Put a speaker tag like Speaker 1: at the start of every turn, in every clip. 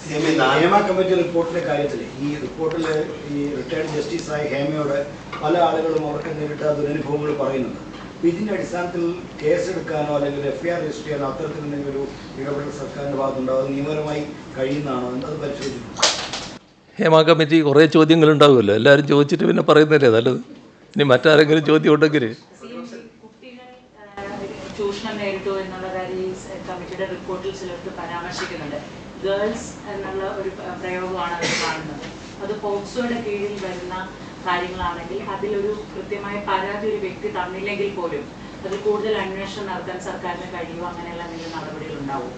Speaker 1: Hema committee റിപ്പോർട്ടിന്റെ കാര്യത്തിൽ ഈ റിപ്പോർട്ടിൽ ഈ റിട്ടയർഡ് ജസ്റ്റിസായ ഹേമയോട് പല ആളുകളും അവർക്ക് നേരിട്ട ദുരനുഭവങ്ങൾ പറയുന്നുണ്ട്. ഇതിന്റെ അടിസ്ഥാനത്തിൽ കേസെടുക്കാനോ അല്ലെങ്കിൽ FIR രജിസ്റ്റർ ചെയ്യാനോ അത്തരത്തിൽ എന്തെങ്കിലും ഒരു ഇടപെടൽ സർക്കാരിന്റെ ഭാഗത്തുണ്ടോ? അത് നിയമപരമായി കഴിയുന്നതാണോ? അത് പരിശോധിച്ചിട്ടുണ്ട്.
Speaker 2: ഹേമ കമ്മിറ്റി കുറേ ചോദ്യങ്ങളുണ്ടാവുമല്ലോ, എല്ലാവരും ചോദിച്ചിട്ട് പിന്നെ പറയുന്നതല്ലേ നല്ലത്. ഇനി മറ്റാരെങ്കിലും ചോദ്യം ഉണ്ടെങ്കിൽ
Speaker 3: ചൂഷണം നേരിട്ടു എന്നുള്ള കാര്യം കമ്മിറ്റിയുടെ റിപ്പോർട്ടിൽ ചിലർക്ക് പരാമർശിക്കുന്നുണ്ട്. ഗേൾസ് എന്നുള്ള ഒരു പ്രയോഗമാണ് അവർ കാണുന്നത്. അത് പോക്സോയുടെ കീഴിൽ വരുന്ന കാര്യങ്ങളാണെങ്കിൽ അതിലൊരു കൃത്യമായ പരാതി ഒരു വ്യക്തി തന്നില്ലെങ്കിൽ പോലും അതിൽ കൂടുതൽ അന്വേഷണം നടത്താൻ സർക്കാരിന് കഴിയുമോ? അങ്ങനെയുള്ള എന്തെങ്കിലും നടപടികൾ ഉണ്ടാവും?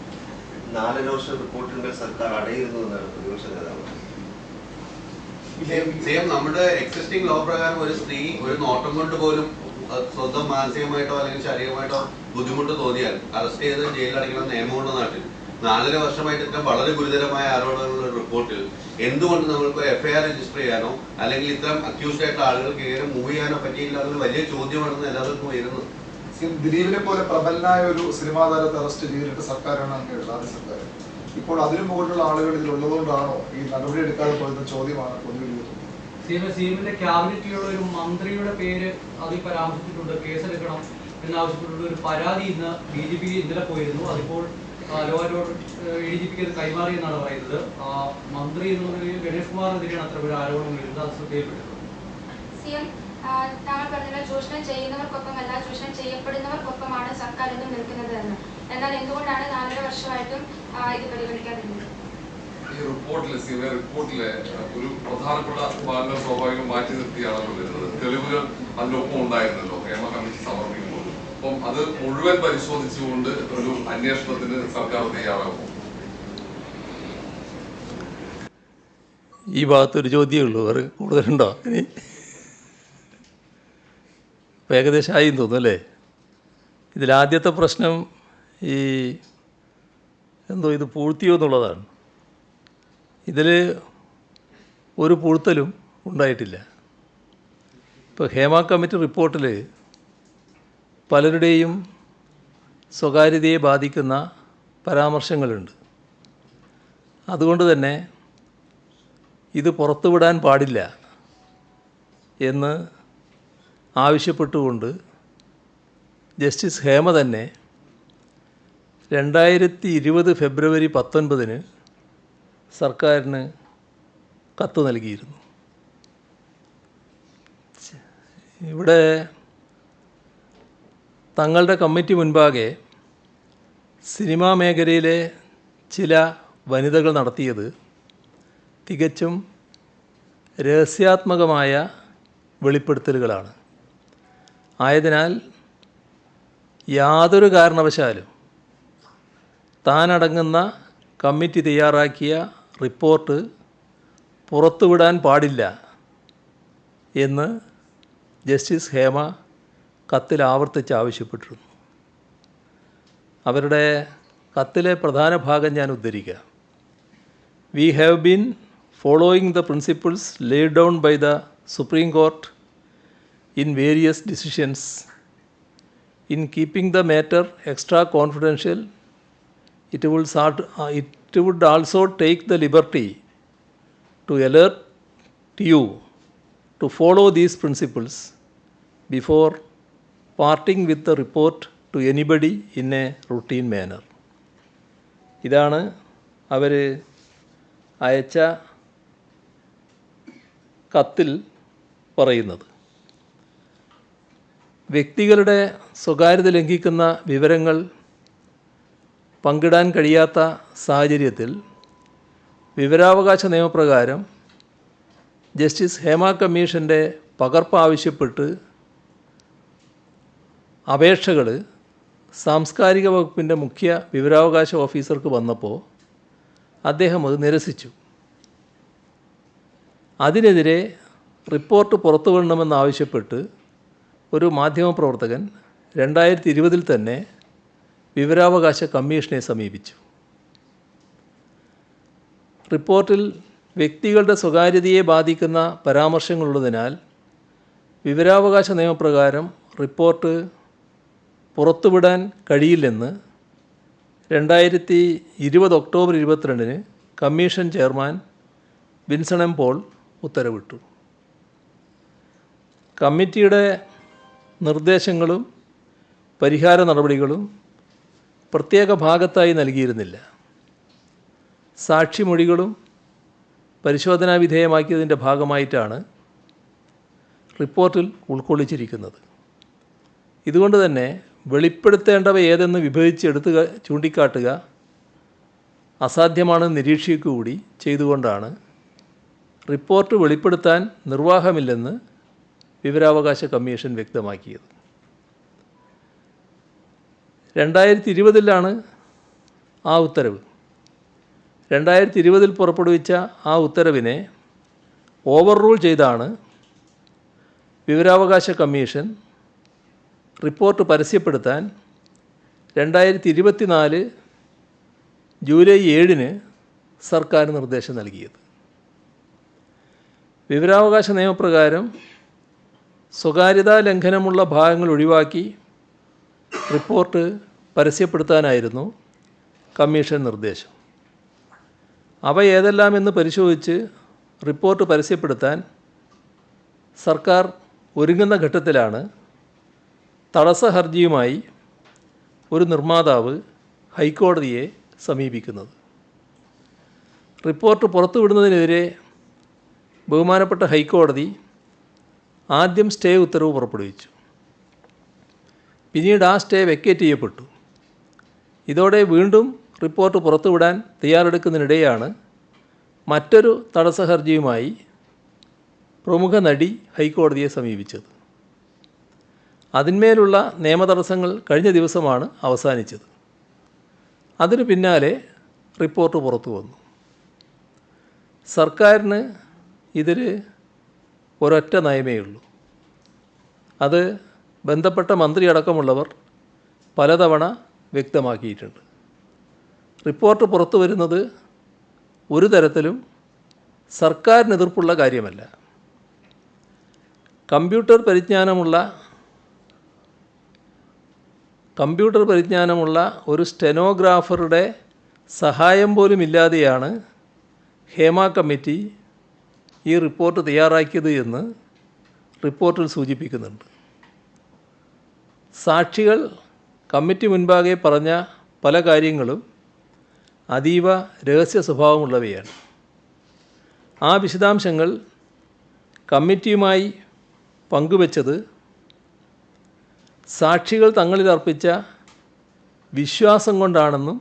Speaker 4: 4 വർഷം റിപ്പോർട്ടിന്റെ സർക്കാർ അടയിരുന്നു എന്നാണ് പ്രതിപക്ഷ നേതാവ്.
Speaker 5: നമ്മുടെ എക്സിസ്റ്റിംഗ് ലോ പ്രകാരം ഒരു സ്ത്രീ ഒരു നോട്ടം കൊണ്ട് പോലും സ്വന്തം മാനസികമായിട്ടോ അല്ലെങ്കിൽ ശാരീരികമായിട്ടോ ബുദ്ധിമുട്ട് തോന്നിയാൽ അറസ്റ്റ് ചെയ്ത് ജയിലിൽ അടയ്ക്കണം നിയമമുള്ള നാട്ടിൽ 4 വർഷമായിട്ട് ഇത്തരം വളരെ ഗുരുതരമായ ആരോപണങ്ങളുടെ റിപ്പോർട്ടിൽ എന്തുകൊണ്ട് നമുക്ക് FIR രജിസ്റ്റർ ചെയ്യാനോ അല്ലെങ്കിൽ ഇത്തരം അക്യൂസ്ഡ് ആയിട്ടുള്ള ആളുകൾക്ക് ഇങ്ങനെ മൂവ് ചെയ്യാനോ പറ്റിയില്ല? അതൊരു വലിയ ചോദ്യമാണെന്ന് എല്ലാവർക്കും വരുന്നത്.
Speaker 6: ദിലീപിനെ പോലെ പ്രബലനായ ഒരു സിനിമാ താരത്തെ അറസ്റ്റ് ചെയ്തിട്ട് സർക്കാരാണ് ആദ്യ സർക്കാർ. ഇപ്പോൾ അതിനു മുകളിലുള്ള ആളുകൾ ഇതിലുള്ളതുകൊണ്ടാണോ ഈ നടപടി എടുക്കാതെ പോയത് ചോദ്യമാണ്
Speaker 7: CMന്റെ ക്യാബിനറ്റിലുള്ള ഒരു മന്ത്രിയുടെ പേര് അതിൽ പരാമർശിച്ചിട്ടുണ്ട്. കേസെടുക്കണം എന്നാവശ്യപ്പെട്ടുള്ള ഒരു പരാതി ഇന്ന് DGP ഇന്നലെ പോയിരുന്നു. അതിപ്പോൾ ADGPക്ക് അത് കൈമാറി എന്നാണ് പറയുന്നത്. മന്ത്രി എന്നുള്ളത് ഗണേഷ് കുമാറിനെതിരെയാണ് അത്ര ഒരു ആരോപണം വരുന്നത്. അത് ശ്രദ്ധയിൽപ്പെട്ടിട്ടുണ്ട്.
Speaker 8: താങ്കൾ പറഞ്ഞ ചൂഷണം ചെയ്യുന്നവർക്കൊപ്പമല്ല ചൂഷണം ചെയ്യപ്പെടുന്നവർക്കൊപ്പമാണ് സർക്കാർ ഇന്നും നിൽക്കുന്നത് എന്ന്. എന്നാൽ എന്തുകൊണ്ടാണ് 4 വർഷമായിട്ടും ഇത് പരിഗണിക്കാതിരുന്നത്?
Speaker 9: ഈ റിപ്പോർട്ടിലെ ഒരു പ്രധാനപ്പെട്ട ഭാഗങ്ങൾ സ്വാഭാവികം മാറ്റി നിർത്തിയാണല്ലോ വരുന്നത്. തെളിവുകൾ അതിനൊപ്പം ഉണ്ടായിരുന്നല്ലോ ഹേമ കമ്മിറ്റി സമർപ്പിക്കുമ്പോൾ. അപ്പം അത് മുഴുവൻ പരിശോധിച്ചുകൊണ്ട് ഒരു അന്വേഷണത്തിന് സർക്കാർ തയ്യാറാകും.
Speaker 2: ഈ ഭാഗത്തൊരു ചോദ്യമേ ഉള്ളൂ, വേറെ കൂടുതലുണ്ടോ? ഇനി ഏകദേശം ആയി തോന്നുന്നു അല്ലേ? ഇതിലാദ്യത്തെ പ്രശ്നം ഇത് പൂഴ്ത്തിയോ എന്നുള്ളതാണ്. ഇതിൽ ഒരു പൂഴ്ത്തലും ഉണ്ടായിട്ടില്ല. ഇപ്പോൾ ഹേമ കമ്മിറ്റി റിപ്പോർട്ടിൽ പലരുടെയും സ്വകാര്യതയെ ബാധിക്കുന്ന പരാമർശങ്ങളുണ്ട്. അതുകൊണ്ട് തന്നെ ഇത് പുറത്തുവിടാൻ പാടില്ല എന്ന് ആവശ്യപ്പെട്ടുകൊണ്ട് ജസ്റ്റിസ് ഹേമ തന്നെ 2020 ഫെബ്രുവരി 19 സർക്കാരിന് കത്ത് നൽകിയിരുന്നു. ഇവിടെ തങ്ങളുടെ കമ്മിറ്റി മുൻപാകെ സിനിമാ മേഖലയിലെ ചില വനിതകൾ നടത്തിയത് തികച്ചും രഹസ്യാത്മകമായ വെളിപ്പെടുത്തലുകളാണ്. ആയതിനാൽ യാതൊരു കാരണവശാലും താനടങ്ങുന്ന കമ്മിറ്റി തയ്യാറാക്കിയ റിപ്പോർട്ട് പുറത്തുവിടാൻ പാടില്ല എന്ന് ജസ്റ്റിസ് ഹേമ കത്തിൽ ആവർത്തിച്ച് ആവശ്യപ്പെട്ടിരുന്നു. അവരുടെ കത്തിലെ പ്രധാന ഭാഗം ഞാൻ ഉദ്ധരിക്കാം. We have been following the principles laid down by the Supreme Court in various decisions. In keeping the matter extra confidential, it would also take the liberty to alert you to follow these principles before parting with the report to anybody in a routine manner. ഇതാണ് അവർ അയച്ച കത്തിൽ പറയുന്നത്. വ്യക്തികളുടെ സ്വകാര്യത ലംഘിക്കുന്ന വിവരങ്ങൾ പങ്കിടാൻ കഴിയാത്ത സാഹചര്യത്തിൽ വിവരാവകാശ നിയമപ്രകാരം ജസ്റ്റിസ് ഹേമ കമ്മീഷൻ്റെ പകർപ്പ് ആവശ്യപ്പെട്ട് അപേക്ഷകൾ സാംസ്കാരിക വകുപ്പിൻ്റെ മുഖ്യ വിവരാവകാശ ഓഫീസർക്ക് വന്നപ്പോൾ അദ്ദേഹം അത് നിരസിച്ചു. അതിനെതിരെ റിപ്പോർട്ട് പുറത്തുവിടണമെന്നാവശ്യപ്പെട്ട് ഒരു മാധ്യമപ്രവർത്തകൻ 2020 തന്നെ വിവരാവകാശ കമ്മീഷനെ സമീപിച്ചു. റിപ്പോർട്ടിൽ വ്യക്തികളുടെ സ്വകാര്യതയെ ബാധിക്കുന്ന പരാമർശങ്ങളുള്ളതിനാൽ വിവരാവകാശ നിയമപ്രകാരം റിപ്പോർട്ട് പുറത്തുവിടാൻ കഴിയില്ലെന്ന് 2020 October 22 commission chairman Vinson M Paul ഉത്തരവിട്ടു. കമ്മിറ്റിയുടെ നിർദ്ദേശങ്ങളും പരിഹാര നടപടികളും പ്രത്യേക ഭാഗത്തായി നൽകിയിരുന്നില്ല. സാക്ഷിമൊഴികളും പരിശോധനാ വിധേയമാക്കിയതിൻ്റെ ഭാഗമായിട്ടാണ് റിപ്പോർട്ടിൽ ഉൾക്കൊള്ളിച്ചിരിക്കുന്നത്. ഇതുകൊണ്ട് തന്നെ വെളിപ്പെടുത്തേണ്ടവ ഏതെന്ന് വിഭജിച്ചെടുത്ത് ചൂണ്ടിക്കാട്ടുക അസാധ്യമാണെന്ന് നിരീക്ഷിക്കുകകൂടി ചെയ്തുകൊണ്ടാണ് റിപ്പോർട്ട് വെളിപ്പെടുത്താൻ നിർവാഹമില്ലെന്ന് വിവരാവകാശ കമ്മീഷൻ വ്യക്തമാക്കിയത്. 2020 ആ ഉത്തരവ്. 2020 പുറപ്പെടുവിച്ച ആ ഉത്തരവിനെ ഓവർ റൂൾ ചെയ്താണ് വിവരാവകാശ കമ്മീഷൻ റിപ്പോർട്ട് പരസ്യപ്പെടുത്താൻ 2024 ജൂലൈ 7 സർക്കാർ നിർദ്ദേശം നൽകിയത്. വിവരാവകാശ നിയമപ്രകാരം സ്വകാര്യതാ ലംഘനമുള്ള ഭാഗങ്ങൾ ഒഴിവാക്കി റിപ്പോർട്ട് പരസ്യപ്പെടുത്താനായിരുന്നു കമ്മീഷൻ നിർദ്ദേശം. അവ ഏതെല്ലാമെന്ന് പരിശോധിച്ച് റിപ്പോർട്ട് പരസ്യപ്പെടുത്താൻ സർക്കാർ ഒരുങ്ങുന്ന ഘട്ടത്തിലാണ് തടസ്സ ഹർജിയുമായി ഒരു നിർമ്മാതാവ് ഹൈക്കോടതിയെ സമീപിക്കുന്നത്. റിപ്പോർട്ട് പുറത്തുവിടുന്നതിനെതിരെ ബഹുമാനപ്പെട്ട ഹൈക്കോടതി ആദ്യം സ്റ്റേ ഉത്തരവ് പുറപ്പെടുവിച്ചു. പിന്നീട് ആ സ്റ്റേ വെക്കേറ്റ് ചെയ്യപ്പെട്ടു. ഇതോടെ വീണ്ടും റിപ്പോർട്ട് പുറത്തുവിടാൻ തയ്യാറെടുക്കുന്നതിനിടെയാണ് മറ്റൊരു തടസ്സ ഹർജിയുമായി പ്രമുഖ നടി ഹൈക്കോടതിയെ സമീപിച്ചത്. അതിന്മേലുള്ള നിയമതടസ്സങ്ങൾ കഴിഞ്ഞ ദിവസമാണ് അവസാനിച്ചത്. അതിനു പിന്നാലെ റിപ്പോർട്ട് പുറത്തു വന്നു. സർക്കാരിന് ഇതിൽ ഒരൊറ്റ നയമേ ഉള്ളൂ. അത് ബന്ധപ്പെട്ട മന്ത്രി അടക്കമുള്ളവർ പലതവണ വ്യക്തമാക്കിയിട്ടുണ്ട്. റിപ്പോർട്ട് പുറത്തു വരുന്നത് ഒരു തരത്തിലും സർക്കാരിന് എതിർപ്പുള്ള കാര്യമല്ല. കമ്പ്യൂട്ടർ പരിജ്ഞാനമുള്ള ഒരു സ്റ്റെനോഗ്രാഫറുടെ സഹായം പോലും ഇല്ലാതെയാണ് ഹേമ കമ്മിറ്റി ഈ റിപ്പോർട്ട് തയ്യാറാക്കിയത് എന്ന് റിപ്പോർട്ടിൽ സൂചിപ്പിക്കുന്നുണ്ട്. സാക്ഷികൾ കമ്മിറ്റി മുൻപാകെ പറഞ്ഞ പല കാര്യങ്ങളും അതീവ രഹസ്യ സ്വഭാവമുള്ളവയാണ്. ആ വിശദാംശങ്ങൾ കമ്മിറ്റിയുമായി പങ്കുവച്ചത് സാക്ഷികൾ തങ്ങളിൽ അർപ്പിച്ച വിശ്വാസം കൊണ്ടാണെന്നും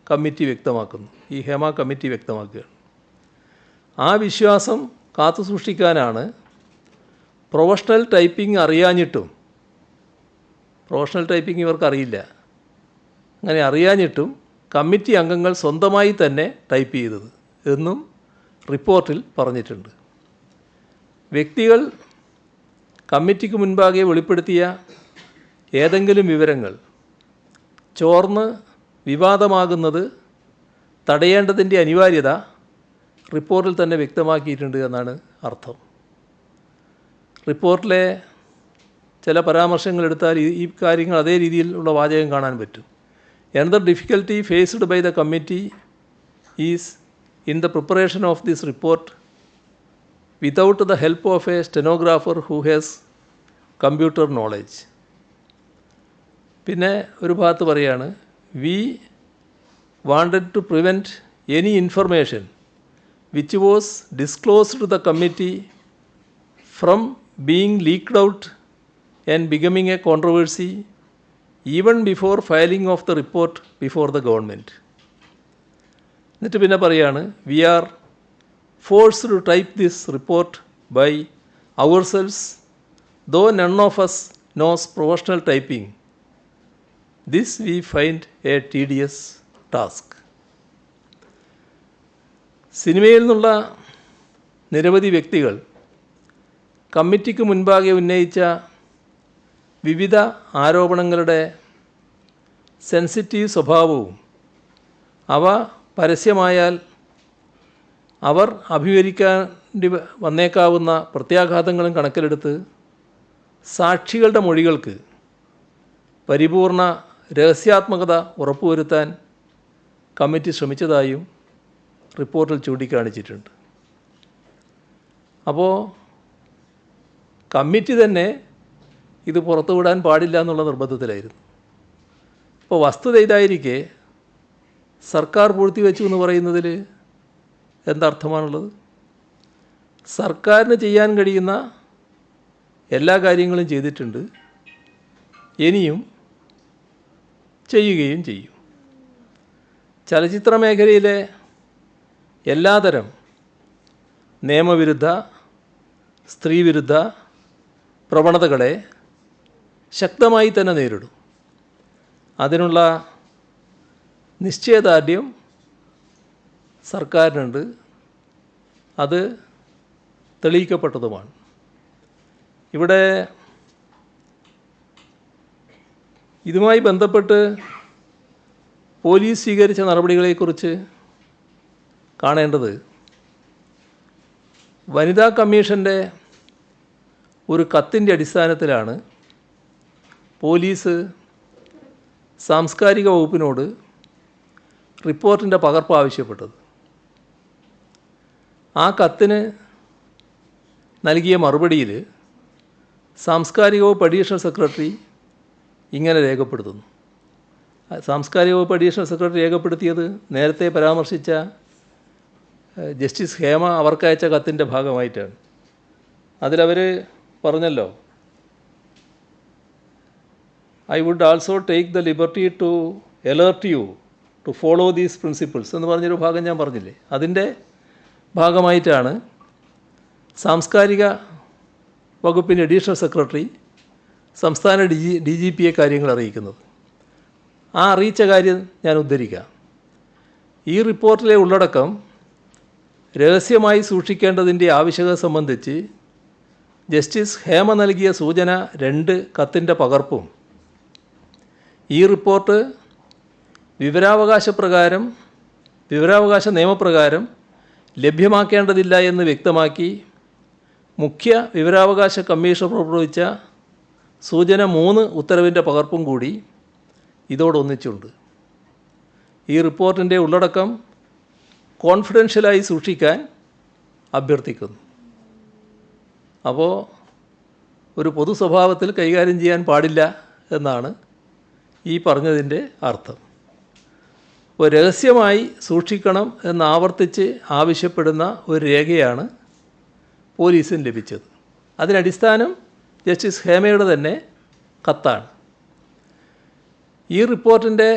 Speaker 2: കമ്മിറ്റി വ്യക്തമാക്കുന്നു. ഈ ഹേമ കമ്മിറ്റി വ്യക്തമാക്കുകയാണ്. ആ വിശ്വാസം കാത്തുസൂക്ഷിക്കാനാണ് പ്രൊഫഷണൽ ടൈപ്പിംഗ് അറിയാഞ്ഞിട്ടും, പ്രൊഫഷണൽ ടൈപ്പിംഗ് ഇവർക്കറിയില്ല, അങ്ങനെ അറിയാഞ്ഞിട്ടും കമ്മിറ്റി അംഗങ്ങൾ സ്വന്തമായി തന്നെ ടൈപ്പ് ചെയ്തത് എന്നും റിപ്പോർട്ടിൽ പറഞ്ഞിട്ടുണ്ട്. വ്യക്തികൾ കമ്മിറ്റിക്ക് മുൻപാകെ വെളിപ്പെടുത്തിയ ഏതെങ്കിലും വിവരങ്ങൾ ചോർന്ന് വിവാദമാകുന്നത് തടയേണ്ടതിൻ്റെ അനിവാര്യത റിപ്പോർട്ടിൽ തന്നെ വ്യക്തമാക്കിയിട്ടുണ്ട് എന്നാണ് അർത്ഥം. റിപ്പോർട്ടിലെ ചില പരാമർശങ്ങൾ എടുത്താൽ ഈ കാര്യങ്ങൾ അതേ രീതിയിലുള്ള വാചകം കാണാൻ പറ്റും. Another difficulty faced by the committee is in the preparation of this report without the help of a stenographer who has computer knowledge. പിന്നെ ഒരു ഭാഗത്ത് പറയാണ്, we wanted to prevent any information which was disclosed to the committee from being leaked out and becoming a controversy even before filing of the report before the government. എന്നിട്ട് പിന്നെ പറയാണ്, we are forced to type this report by ourselves though none of us knows professional typing. This we find a tedious task. സിനിമയിൽ നിന്നുള്ള നിരവധി വ്യക്തികൾ കമ്മിറ്റിക്ക് മുൻപാകെ ഉന്നയിച്ച വിവിധ ആരോപണങ്ങളുടെ സെൻസിറ്റീവ് സ്വഭാവവും അവ പരസ്യമായാൽ അവർ അഭിമുഖീകരിക്കേണ്ടി വന്നേക്കാവുന്ന പ്രത്യാഘാതങ്ങളും കണക്കിലെടുത്ത് സാക്ഷികളുടെ മൊഴികൾക്ക് പരിപൂർണ രഹസ്യാത്മകത ഉറപ്പുവരുത്താൻ കമ്മിറ്റി ശ്രമിച്ചതായും റിപ്പോർട്ടിൽ ചൂണ്ടിക്കാണിച്ചിട്ടുണ്ട്. അപ്പോൾ കമ്മിറ്റി തന്നെ ഇത് പുറത്തുവിടാൻ പാടില്ല എന്നുള്ള നിർബന്ധത്തിലായിരുന്നു. അപ്പോൾ വസ്തുത ഇതായിരിക്കെ സർക്കാർ പൂഴ്ത്തിവെച്ചു എന്ന് പറയുന്നതിൽ എന്തർത്ഥമാണുള്ളത്? സർക്കാരിന് ചെയ്യാൻ കഴിയുന്ന എല്ലാ കാര്യങ്ങളും ചെയ്തിട്ടുണ്ട്, ഇനിയും ചെയ്യുകയും ചെയ്യും. ചലച്ചിത്ര മേഖലയിലെ എല്ലാതരം നിയമവിരുദ്ധ, സ്ത്രീവിരുദ്ധ പ്രവണതകളെ ശക്തമായി തന്നെ നേരിടും. അതിനുള്ള നിശ്ചയദാർഢ്യം സർക്കാരിനുണ്ട്, അത് തെളിയിക്കപ്പെട്ടതുമാണ്. ഇവിടെ ഇതുമായി ബന്ധപ്പെട്ട് പോലീസ് സ്വീകരിച്ച നടപടികളെക്കുറിച്ച് കാണേണ്ടത്, വനിതാ കമ്മീഷൻ്റെ ഒരു കത്തിൻ്റെ അടിസ്ഥാനത്തിലാണ് പോലീസ് സാംസ്കാരിക വകുപ്പിനോട് റിപ്പോർട്ടിൻ്റെ പകർപ്പ് ആവശ്യപ്പെട്ടത്. ആ കത്തിന് നൽകിയ മറുപടിയിൽ സാംസ്കാരിക വകുപ്പ് അഡീഷണൽ സെക്രട്ടറി ഇങ്ങനെ രേഖപ്പെടുത്തുന്നു. സാംസ്കാരിക വകുപ്പ് അഡീഷണൽ സെക്രട്ടറി രേഖപ്പെടുത്തിയത് നേരത്തെ പരാമർശിച്ച ജസ്റ്റിസ് ഹേമ അവർക്കയച്ച കത്തിൻ്റെ ഭാഗമായിട്ടാണ്. അതിലവർ പറഞ്ഞല്ലോ, I would also take the liberty to alert you to follow these principles എന്ന് പറഞ്ഞൊരു ഭാഗം ഞാൻ പറഞ്ഞില്ലേ, അതിൻ്റെ ഭാഗമായിട്ടാണ് സാംസ്കാരിക വകുപ്പിൻ്റെ അഡീഷണൽ സെക്രട്ടറി സംസ്ഥാന ഡി ജി പിയെ കാര്യങ്ങൾ അറിയിക്കുന്നത്. ആ അറിയിച്ച കാര്യം ഞാൻ ഉദ്ധരിക്കാം. ഈ റിപ്പോർട്ടിലെ ഉള്ളടക്കം രഹസ്യമായി സൂക്ഷിക്കേണ്ടതിൻ്റെ ആവശ്യകത സംബന്ധിച്ച് ജസ്റ്റിസ് ഹേമ നൽകിയ സൂചന 2 കത്തിൻ്റെ പകർപ്പും ഈ റിപ്പോർട്ട് വിവരാവകാശ നിയമപ്രകാരം ലഭ്യമാക്കേണ്ടതില്ല എന്ന് വ്യക്തമാക്കി മുഖ്യ വിവരാവകാശ കമ്മീഷൻ പുറപ്പെടുവിച്ച സൂചന 3 ഉത്തരവിൻ്റെ പകർപ്പും കൂടി ഇതോടൊന്നിച്ചുണ്ട്. ഈ റിപ്പോർട്ടിൻ്റെ ഉള്ളടക്കം കോൺഫിഡൻഷ്യലായി സൂക്ഷിക്കാൻ അഭ്യർത്ഥിക്കുന്നു. അപ്പോൾ ഒരു പൊതു സ്വഭാവത്തിൽ കൈകാര്യം ചെയ്യാൻ പാടില്ല എന്നാണ് ഈ പറഞ്ഞതിൻ്റെ അർത്ഥം. അപ്പോൾ രഹസ്യമായി സൂക്ഷിക്കണം എന്നാവർത്തിച്ച് ആവശ്യപ്പെടുന്ന ഒരു രേഖയാണ് പോലീസിന് ലഭിച്ചത്. അതിനടിസ്ഥാനം ജസ്റ്റിസ് ഹേമയുടെ തന്നെ കത്താണ്. ഈ റിപ്പോർട്ടിൻ്റെ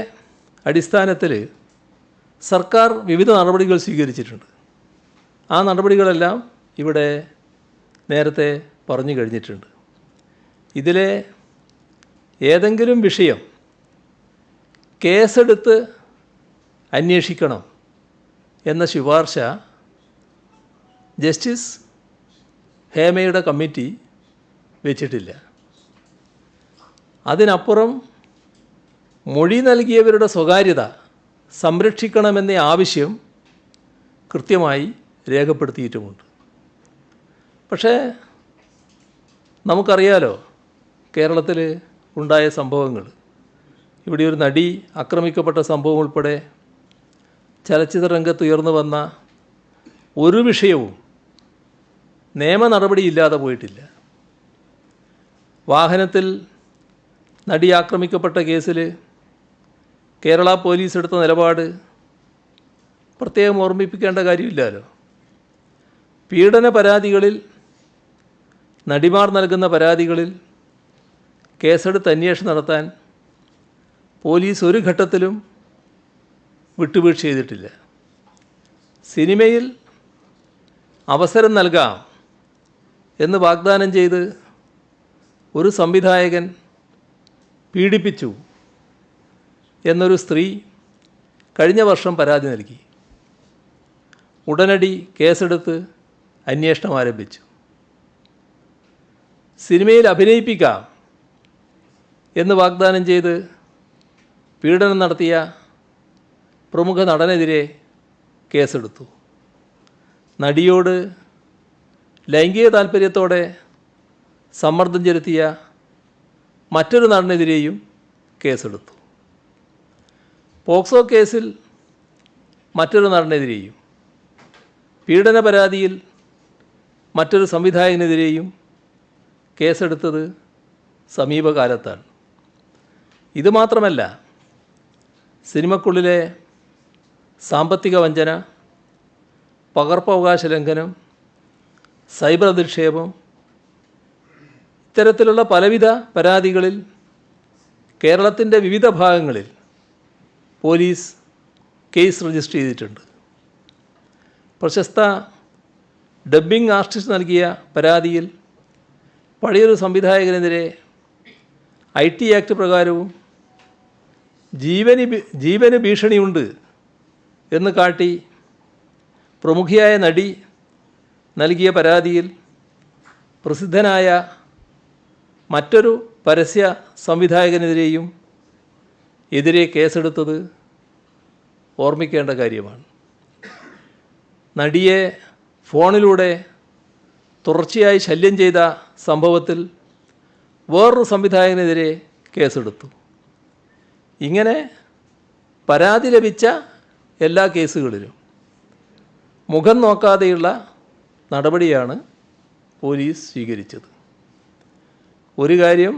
Speaker 2: അടിസ്ഥാനത്തിൽ സർക്കാർ വിവിധ നടപടികൾ സ്വീകരിച്ചിട്ടുണ്ട്. ആ നടപടികളെല്ലാം ഇവിടെ നേരത്തെ പറഞ്ഞു കഴിഞ്ഞിട്ടുണ്ട്. ഇതിലെ ഏതെങ്കിലും വിഷയം കേസെടുത്ത് അന്വേഷിക്കണം എന്ന ശുപാർശ ജസ്റ്റിസ് ഹേമയുടെ കമ്മിറ്റി വെച്ചിട്ടില്ല. അതിനപ്പുറം മൊഴി നൽകിയവരുടെ സ്വകാര്യത സംരക്ഷിക്കണമെന്ന ആവശ്യം കൃത്യമായി രേഖപ്പെടുത്തിയിട്ടുമുണ്ട്. പക്ഷേ നമുക്കറിയാലോ കേരളത്തിൽ ഉണ്ടായ സംഭവങ്ങൾ. ഇവിടെ ഒരു നടി ആക്രമിക്കപ്പെട്ട സംഭവം ഉൾപ്പെടെ ചലച്ചിത്ര രംഗത്ത് ഉയർന്നു വന്ന ഒരു വിഷയവും നിയമ നടപടിയില്ലാതെ പോയിട്ടില്ല. വാഹനത്തിൽ നടി ആക്രമിക്കപ്പെട്ട കേസിൽ കേരള പോലീസ് എടുത്ത നിലപാട് പ്രത്യേകം ഓർമ്മിപ്പിക്കേണ്ട കാര്യമില്ലല്ലോ. പീഡന പരാതികളിൽ, നടിമാർ നൽകുന്ന പരാതികളിൽ കേസെടുത്ത് അന്വേഷണം നടത്താൻ പോലീസ് ഒരു ഘട്ടത്തിലും വിട്ടുവീഴ്ച ചെയ്തിട്ടില്ല. സിനിമയിൽ അവസരം നൽകാം എന്ന് വാഗ്ദാനം ചെയ്ത് ഒരു സംവിധായകൻ പീഡിപ്പിച്ചു എന്നൊരു സ്ത്രീ കഴിഞ്ഞ വർഷം പരാതി നൽകി. ഉടനടി കേസെടുത്ത് അന്വേഷണം ആരംഭിച്ചു. സിനിമയിൽ അഭിനയിപ്പിക്കാം എന്ന് വാഗ്ദാനം ചെയ്ത് പീഡനം നടത്തിയ പ്രമുഖ നടനെതിരെ കേസെടുത്തു. നടിയോട് ലൈംഗിക താൽപ്പര്യത്തോടെ സമ്മർദ്ദം ചെലുത്തിയ മറ്റൊരു നടനെതിരെയും കേസെടുത്തു. പോക്സോ കേസിൽ മറ്റൊരു നടനെതിരെയും പീഡന പരാതിയിൽ മറ്റൊരു സംവിധായകനെതിരെയും കേസെടുത്തത് സമീപകാലത്താണ്. ഇതുമാത്രമല്ല, സിനിമക്കുള്ളിലെ സാമ്പത്തിക വഞ്ചന, പകർപ്പവകാശ ലംഘനം, സൈബർ അധിക്ഷേപം, ഇത്തരത്തിലുള്ള പലവിധ പരാതികളിൽ കേരളത്തിൻ്റെ വിവിധ ഭാഗങ്ങളിൽ പോലീസ് കേസ് രജിസ്റ്റർ ചെയ്തിട്ടുണ്ട്. പ്രശസ്ത ഡബ്ബിംഗ് ആർട്ടിസ്റ്റ് നൽകിയ പരാതിയിൽ പഴയൊരു സംവിധായകനെതിരെ IT ആക്ട് പ്രകാരവും ജീവന് ഭീഷണിയുണ്ട് എന്ന് കാട്ടി പ്രമുഖയായ നടി നൽകിയ പരാതിയിൽ പ്രസിദ്ധനായ മറ്റൊരു പരസ്യ സംവിധായകനെതിരെയും എതിരെ കേസെടുത്തത് ഓർമ്മിക്കേണ്ട കാര്യമാണ്. നടിയെ ഫോണിലൂടെ തുടർച്ചയായി ശല്യം ചെയ്ത സംഭവത്തിൽ വേറൊരു സംവിധായകനെതിരെ കേസെടുത്തു. ഇങ്ങനെ പരാതി ലഭിച്ച എല്ലാ കേസുകളിലും മുഖം നോക്കാതെയുള്ള നടപടിയാണ് പോലീസ് സ്വീകരിച്ചത്. ഒരു കാര്യം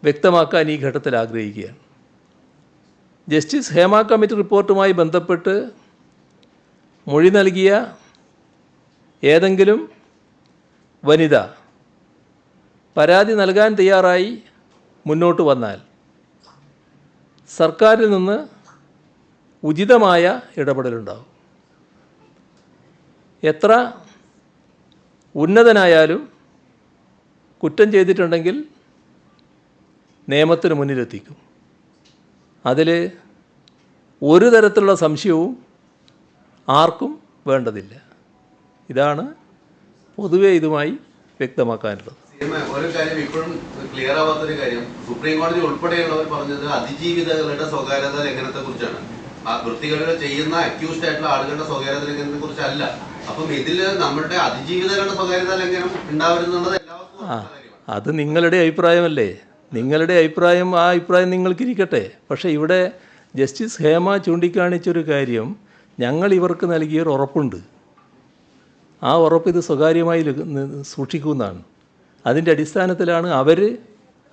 Speaker 2: വ്യക്തമാക്കാൻ ഈ ഘട്ടത്തിൽ ആഗ്രഹിക്കുകയാണ്. ജസ്റ്റിസ് ഹേമ കമ്മിറ്റി റിപ്പോർട്ടുമായി ബന്ധപ്പെട്ട് മൊഴി നൽകിയ ഏതെങ്കിലും വനിത പരാതി നൽകാൻ തയ്യാറായി മുന്നോട്ട് വന്നാൽ സർക്കാരിൽ നിന്ന് ഉചിതമായ ഇടപെടലുണ്ടാകും. എത്ര ഉന്നതനായാലും കുറ്റം ചെയ്തിട്ടുണ്ടെങ്കിൽ നിയമത്തിന് മുന്നിലെത്തിക്കും. അതിൽ ഒരു തരത്തിലുള്ള സംശയവും ആർക്കും വേണ്ടതില്ല. ഇതാണ് പൊതുവെ ഇതുമായി വ്യക്തമാക്കാനുള്ളത്.
Speaker 5: ഒരു കാര്യം ഇപ്പോഴും ക്ലിയർ ആവാത്തൊരു കാര്യം, സുപ്രീം കോടതി ഉൾപ്പെടെയുള്ളവർ പറഞ്ഞത് അതിജീവിതകളുടെ സ്വകാര്യത ലംഘനത്തെ കുറിച്ചാണ്. ആ വൃത്തികളുടെ ചെയ്യുന്ന അക്യൂസ്ഡ് ആയിട്ടുള്ള ആളുകളുടെ സ്വകാര്യത ലംഘനത്തെ കുറിച്ചല്ല. അപ്പം ഇതിൽ നമ്മുടെ അതിജീവിതകളുടെ സ്വകാര്യത ലംഘനം ഉണ്ടാവരുന്നുള്ളത് എല്ലാവർക്കും
Speaker 2: അത് നിങ്ങളുടെ അഭിപ്രായമല്ലേ? നിങ്ങളുടെ അഭിപ്രായം, ആ അഭിപ്രായം നിങ്ങൾക്കിരിക്കട്ടെ. പക്ഷേ ഇവിടെ ജസ്റ്റിസ് ഹേമ ചൂണ്ടിക്കാണിച്ചൊരു കാര്യം, ഞങ്ങൾ ഇവർക്ക് നൽകിയൊരു ഉറപ്പുണ്ട്. ആ ഉറപ്പ് ഇത് സ്വകാര്യമായി സൂക്ഷിക്കുമെന്നാണ്. അതിൻ്റെ അടിസ്ഥാനത്തിലാണ്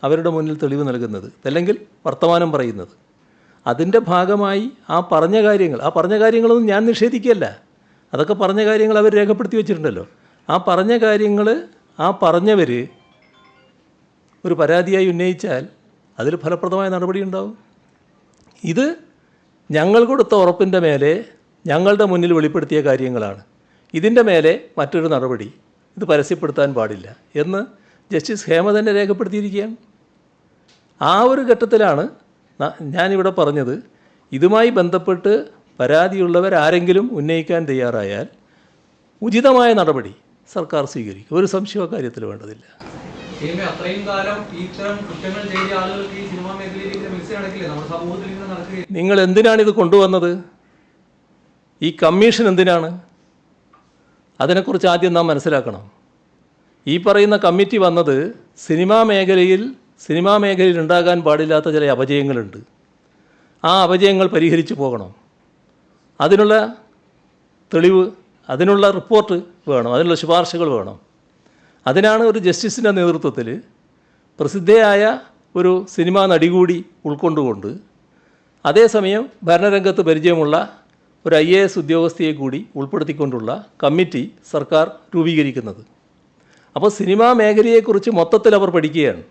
Speaker 2: അവരുടെ മുന്നിൽ തെളിവ് നൽകുന്നത്, അല്ലെങ്കിൽ വർത്തമാനം പറയുന്നത്. അതിൻ്റെ ഭാഗമായി ആ പറഞ്ഞ കാര്യങ്ങളൊന്നും ഞാൻ നിഷേധിക്കുകയല്ല. അതൊക്കെ പറഞ്ഞ കാര്യങ്ങൾ അവർ രേഖപ്പെടുത്തി വെച്ചിട്ടുണ്ടല്ലോ. ആ പറഞ്ഞ കാര്യങ്ങൾ പറഞ്ഞവർ ഒരു പരാതിയായി ഉന്നയിച്ചാൽ അതിൽ ഫലപ്രദമായ നടപടി ഉണ്ടാവും. ഇത് ഞങ്ങൾ കൊടുത്ത ഉറപ്പിൻ്റെ മേലെ ഞങ്ങളുടെ മുന്നിൽ വെളിപ്പെടുത്തിയ കാര്യങ്ങളാണ്. ഇതിൻ്റെ മേലെ മറ്റൊരു നടപടി ഇത് പരസ്യപ്പെടുത്താൻ പാടില്ല എന്ന് ജസ്റ്റിസ് ഹേമ തന്നെ രേഖപ്പെടുത്തിയിരിക്കുകയാണ്. ആ ഒരു ഘട്ടത്തിലാണ് ഞാനിവിടെ പറഞ്ഞത്, ഇതുമായി ബന്ധപ്പെട്ട് പരാതിയുള്ളവരാരെങ്കിലും ഉന്നയിക്കാൻ തയ്യാറായാൽ ഉചിതമായ നടപടി സർക്കാർ സ്വീകരിക്കും. ഒരു സംശയ കാര്യത്തിൽ വേണ്ടതില്ല.
Speaker 7: അത്രയും കാലം ഇത്തരം കുറ്റങ്ങൾ ചെയ്ത ആളുകൾക്ക് ഈ സിനിമാ മേഖലയിലേക്ക് മിക്സ് നടക്കില്ലേ? നമ്മുടെ സമൂഹത്തിൽ ഇങ്ങനെ നടക്കുകയില്ല.
Speaker 2: നിങ്ങൾ എന്തിനാണിത് കൊണ്ടുവന്നത്? ഈ കമ്മീഷൻ എന്തിനാണ്? അതിനെക്കുറിച്ച് ആദ്യം നാം മനസ്സിലാക്കണം. ഈ പറയുന്ന കമ്മിറ്റി വന്നത് സിനിമാ മേഖലയിൽ ഉണ്ടാകാൻ പാടില്ലാത്ത ചില അപജയങ്ങളുണ്ട്. ആ അപജയങ്ങൾ പരിഹരിച്ചു പോകണം. അതിനുള്ള തെളിവ്, അതിനുള്ള റിപ്പോർട്ട് വേണം, അതിനുള്ള ശുപാർശകൾ വേണം. അതിനാണ് ഒരു ജസ്റ്റിസിൻ്റെ നേതൃത്വത്തിൽ പ്രസിദ്ധയായ ഒരു സിനിമാ നടി കൂടി ഉൾക്കൊണ്ടുകൊണ്ട് അതേസമയം ഭരണരംഗത്ത് പരിചയമുള്ള ഒരു IAS ഉദ്യോഗസ്ഥയെ കൂടി ഉൾപ്പെടുത്തിക്കൊണ്ടുള്ള കമ്മിറ്റി സർക്കാർ രൂപീകരിക്കുന്നത്. അപ്പോൾ സിനിമാ മേഖലയെക്കുറിച്ച് മൊത്തത്തിൽ അവർ പഠിക്കുകയാണ്.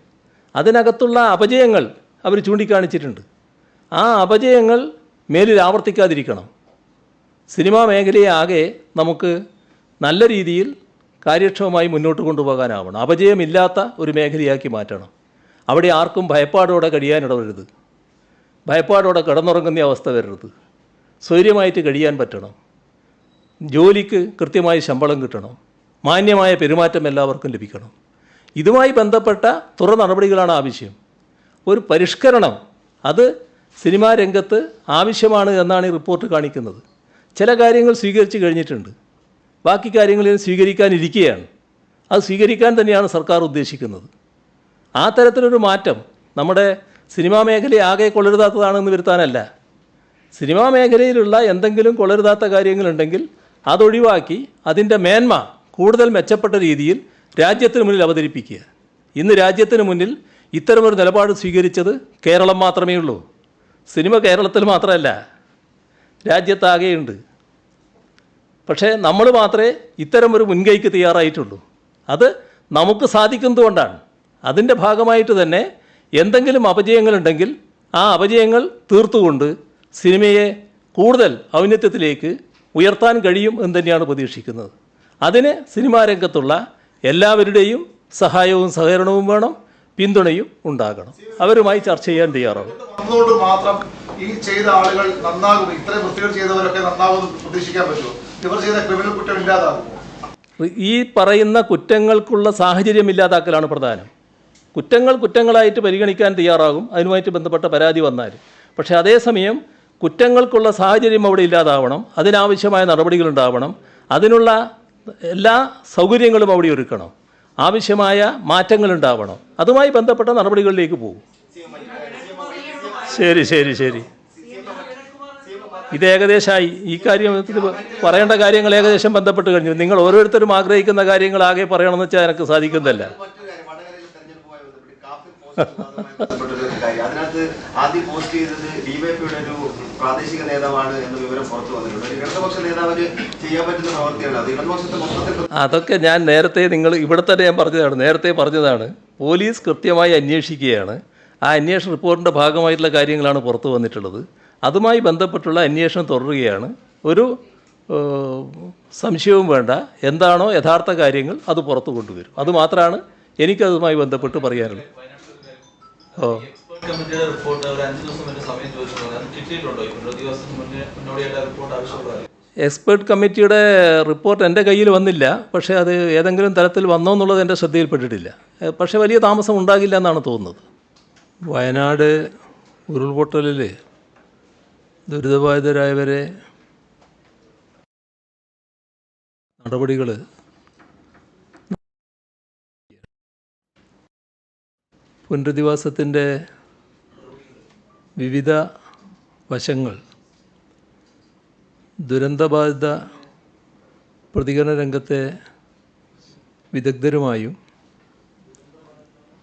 Speaker 2: അതിനകത്തുള്ള അപജയങ്ങൾ അവർ ചൂണ്ടിക്കാണിച്ചിട്ടുണ്ട്. ആ അപജയങ്ങൾ മേലിൽ ആവർത്തിക്കാതിരിക്കണം. സിനിമാ മേഖലയെ ആകെ നമുക്ക് നല്ല രീതിയിൽ കാര്യക്ഷമമായി മുന്നോട്ട് കൊണ്ടുപോകാനാവണം. അപജയമില്ലാത്ത ഒരു മേഖലയാക്കി മാറ്റണം. അവിടെ ആർക്കും ഭയപ്പാടോടെ കഴിയാനിടവരുത്, ഭയപ്പാടോടെ കിടന്നുറങ്ങുന്ന അവസ്ഥ വരരുത്. സ്വൈര്യമായിട്ട് കഴിയാൻ പറ്റണം. ജോലിക്ക് കൃത്യമായി ശമ്പളം കിട്ടണം. മാന്യമായ പെരുമാറ്റം എല്ലാവർക്കും ലഭിക്കണം. ഇതുമായി ബന്ധപ്പെട്ട തുടർ നടപടികളാണ് ആവശ്യം. ഒരു പരിഷ്കരണം അത് സിനിമാ രംഗത്ത് ആവശ്യമാണ് എന്നാണ് ഈ റിപ്പോർട്ട് കാണിക്കുന്നത്. ചില കാര്യങ്ങൾ സ്വീകരിച്ച് കഴിഞ്ഞിട്ടുണ്ട്, ബാക്കി കാര്യങ്ങളിൽ സ്വീകരിക്കാനിരിക്കുകയാണ്. അത് സ്വീകരിക്കാൻ തന്നെയാണ് സർക്കാർ ഉദ്ദേശിക്കുന്നത്. ആ തരത്തിലൊരു മാറ്റം നമ്മുടെ സിനിമാ മേഖലയെ ആകെ കൊള്ളരുതാത്തതാണെന്ന് വരുത്താനല്ല. സിനിമാ മേഖലയിലുള്ള എന്തെങ്കിലും കൊള്ളരുതാത്ത കാര്യങ്ങളുണ്ടെങ്കിൽ അതൊഴിവാക്കി അതിൻ്റെ മേന്മ കൂടുതൽ മെച്ചപ്പെട്ട രീതിയിൽ രാജ്യത്തിന് മുന്നിൽ അവതരിപ്പിക്കുക. ഇന്ന് രാജ്യത്തിന് മുന്നിൽ ഇത്തരമൊരു നിലപാട് സ്വീകരിച്ചത് കേരളം മാത്രമേ ഉള്ളൂ. സിനിമ കേരളത്തിൽ മാത്രമല്ല, രാജ്യത്താകെയുണ്ട്. പക്ഷേ നമ്മൾ മാത്രമേ ഇത്തരമൊരു മുൻകൈക്ക് തയ്യാറായിട്ടുള്ളൂ. അത് നമുക്ക് സാധിക്കുന്നതുകൊണ്ടാണ്. അതിൻ്റെ ഭാഗമായിട്ട് തന്നെ എന്തെങ്കിലും അപജയങ്ങളുണ്ടെങ്കിൽ ആ അപജയങ്ങൾ തീർത്തുകൊണ്ട് സിനിമയെ കൂടുതൽ ഔന്നത്യത്തിലേക്ക് ഉയർത്താൻ കഴിയും എന്ന് തന്നെയാണ് പ്രതീക്ഷിക്കുന്നത്. അതിന് സിനിമാ രംഗത്തുള്ള എല്ലാവരുടെയും സഹായവും സഹകരണവും വേണം, പിന്തുണയും ഉണ്ടാകണം. അവരുമായി ചർച്ച ചെയ്യാൻ തയ്യാറാകും.
Speaker 6: വന്നതുകൊണ്ട് മാത്രം ഈ ചെയ്ത ആളുകൾ നന്നാകും, ഇത്രയും വൃത്തികൾ ചെയ്തവരൊക്കെ നന്നാകുമെന്ന് പ്രതീക്ഷിക്കാൻ പറ്റുമോ? ഇവർ ചെയ്ത ക്രിമിനൽ കുറ്റം ഇല്ലാതാകുമോ?
Speaker 2: ഈ പറയുന്ന കുറ്റങ്ങൾക്കുള്ള സാഹചര്യം ഇല്ലാതാക്കലാണ് പ്രധാനം. കുറ്റങ്ങൾ കുറ്റങ്ങളായിട്ട് പരിഗണിക്കാൻ തയ്യാറാകും അതിനുമായിട്ട് ബന്ധപ്പെട്ട പരാതി വന്നാൽ. പക്ഷേ അതേസമയം കുറ്റങ്ങൾക്കുള്ള സാഹചര്യം അവിടെ ഇല്ലാതാവണം, അതിനാവശ്യമായ നടപടികളുണ്ടാവണം, അതിനുള്ള എല്ലാ സൗകര്യങ്ങളും അവിടെ ഒരുക്കണം, ആവശ്യമായ മാറ്റങ്ങളുണ്ടാവണം. അതുമായി ബന്ധപ്പെട്ട നടപടികളിലേക്ക് പോകും. ശരി. ഇത് ഏകദേശമായി. ഈ കാര്യം പറയേണ്ട കാര്യങ്ങൾ ഏകദേശം ബന്ധപ്പെട്ട് കഴിഞ്ഞു. നിങ്ങൾ ഓരോരുത്തരും ആഗ്രഹിക്കുന്ന കാര്യങ്ങൾ ആകെ പറയണമെന്ന് വെച്ചാൽ എനിക്ക് സാധിക്കുന്നതല്ല.
Speaker 4: അതിനകത്ത് ആദ്യം പോസ്റ്റ് ചെയ്തത് ഡിവൈഎഫ്ഐയുടെ ഒരു പ്രാദേശിക നേതാവാണ് എന്ന വിവരം പുറത്തു വന്നിട്ടുണ്ട്. ഒരു ഇടതുപക്ഷ നേതാവിന് ചെയ്യാൻ പറ്റുന്ന പ്രവർത്തിയാണ് അത്. ഇടതുപക്ഷത്തെ മൊത്തത്തിൽ
Speaker 2: അതൊക്കെ ഞാൻ നേരത്തെ ഇവിടെ തന്നെ ഞാൻ പറഞ്ഞതാണ്. പോലീസ് കൃത്യമായി അന്വേഷിക്കുകയാണ്. ആ അന്വേഷണ റിപ്പോർട്ടിൻ്റെ ഭാഗമായിട്ടുള്ള കാര്യങ്ങളാണ് പുറത്തു വന്നിട്ടുള്ളത്. അതുമായി ബന്ധപ്പെട്ടുള്ള അന്വേഷണം തുടരുകയാണ്. ഒരു സംശയവും വേണ്ട. എന്താണോ യഥാർത്ഥ കാര്യങ്ങൾ അത് പുറത്തു കൊണ്ടുവരും. അതുമാത്രമാണ് എനിക്കതുമായി ബന്ധപ്പെട്ട് പറയാനുള്ളത്.
Speaker 10: കമ്മിറ്റിയുടെ റിപ്പോർട്ട് ഒരു 5 ദിവസം മുന്നേ സമയം ചോദിച്ചിട്ടുണ്ട്. അത് കിട്ടിയിട്ടുണ്ടോ? 20 ദിവസം മുന്നോടിയായിട്ട് റിപ്പോർട്ട് ആവശ്യപ്പെടുക.
Speaker 2: എക്സ്പേർട്ട് കമ്മിറ്റിയുടെ റിപ്പോർട്ട് എൻ്റെ കയ്യിൽ വന്നില്ല. പക്ഷേ അത് ഏതെങ്കിലും തരത്തിൽ വന്നോ എന്നുള്ളത് എൻ്റെ ശ്രദ്ധയിൽപ്പെട്ടിട്ടില്ല. പക്ഷേ വലിയ താമസം ഉണ്ടാകില്ല എന്നാണ് തോന്നുന്നത്. വയനാട് ഉരുൾപൊട്ടലിൽ ദുരിതബാധിതരായവരെ നടപടികൾ പുനരധിവാസത്തിൻ്റെ വിവിധ വശങ്ങൾ ദുരന്തബാധിത പ്രതികരണ രംഗത്തെ വിദഗ്ധരുമായും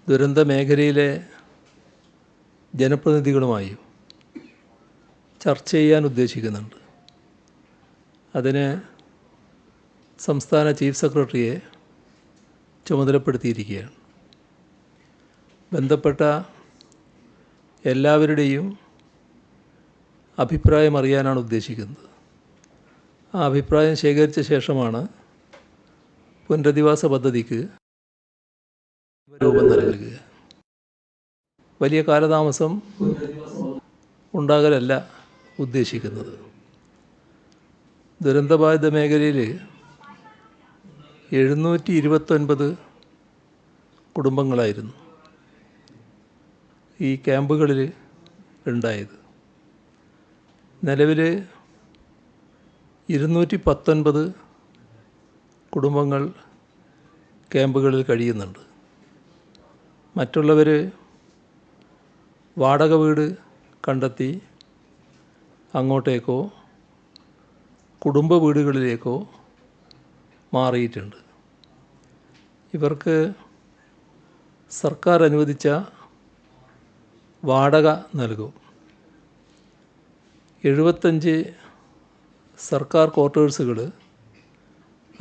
Speaker 2: ദുരന്ത മേഖലയിലെ ജനപ്രതിനിധികളുമായും ചർച്ച ചെയ്യാൻ ഉദ്ദേശിക്കുന്നുണ്ട്. അതിന് സംസ്ഥാന ചീഫ് സെക്രട്ടറിയെ ചുമതലപ്പെടുത്തിയിരിക്കുകയാണ്. ബന്ധപ്പെട്ട എല്ലാവരുടെയും അഭിപ്രായം അറിയാനാണ് ഉദ്ദേശിക്കുന്നത്. ആ അഭിപ്രായം ശേഖരിച്ച ശേഷമാണ് പുനരധിവാസ പദ്ധതിക്ക് രൂപം നൽകുക. വലിയ കാലതാമസം ഉണ്ടാകലല്ല ഉദ്ദേശിക്കുന്നത്. ദുരന്തബാധിത മേഖലയിൽ 729 കുടുംബങ്ങളായിരുന്നു ഈ ക്യാമ്പുകളിൽ ഉണ്ടായത്. നിലവിൽ 219 കുടുംബങ്ങൾ ക്യാമ്പുകളിൽ കഴിയുന്നുണ്ട്. മറ്റുള്ളവർ വാടക വീട് കണ്ടെത്തി അങ്ങോട്ടേക്കോ കുടുംബ വീടുകളിലേക്കോ മാറിയിട്ടുണ്ട്. ഇവർക്ക് സർക്കാർ അനുവദിച്ച വാടക നൽകും. 75 സർക്കാർ ക്വാർട്ടേഴ്സുകൾ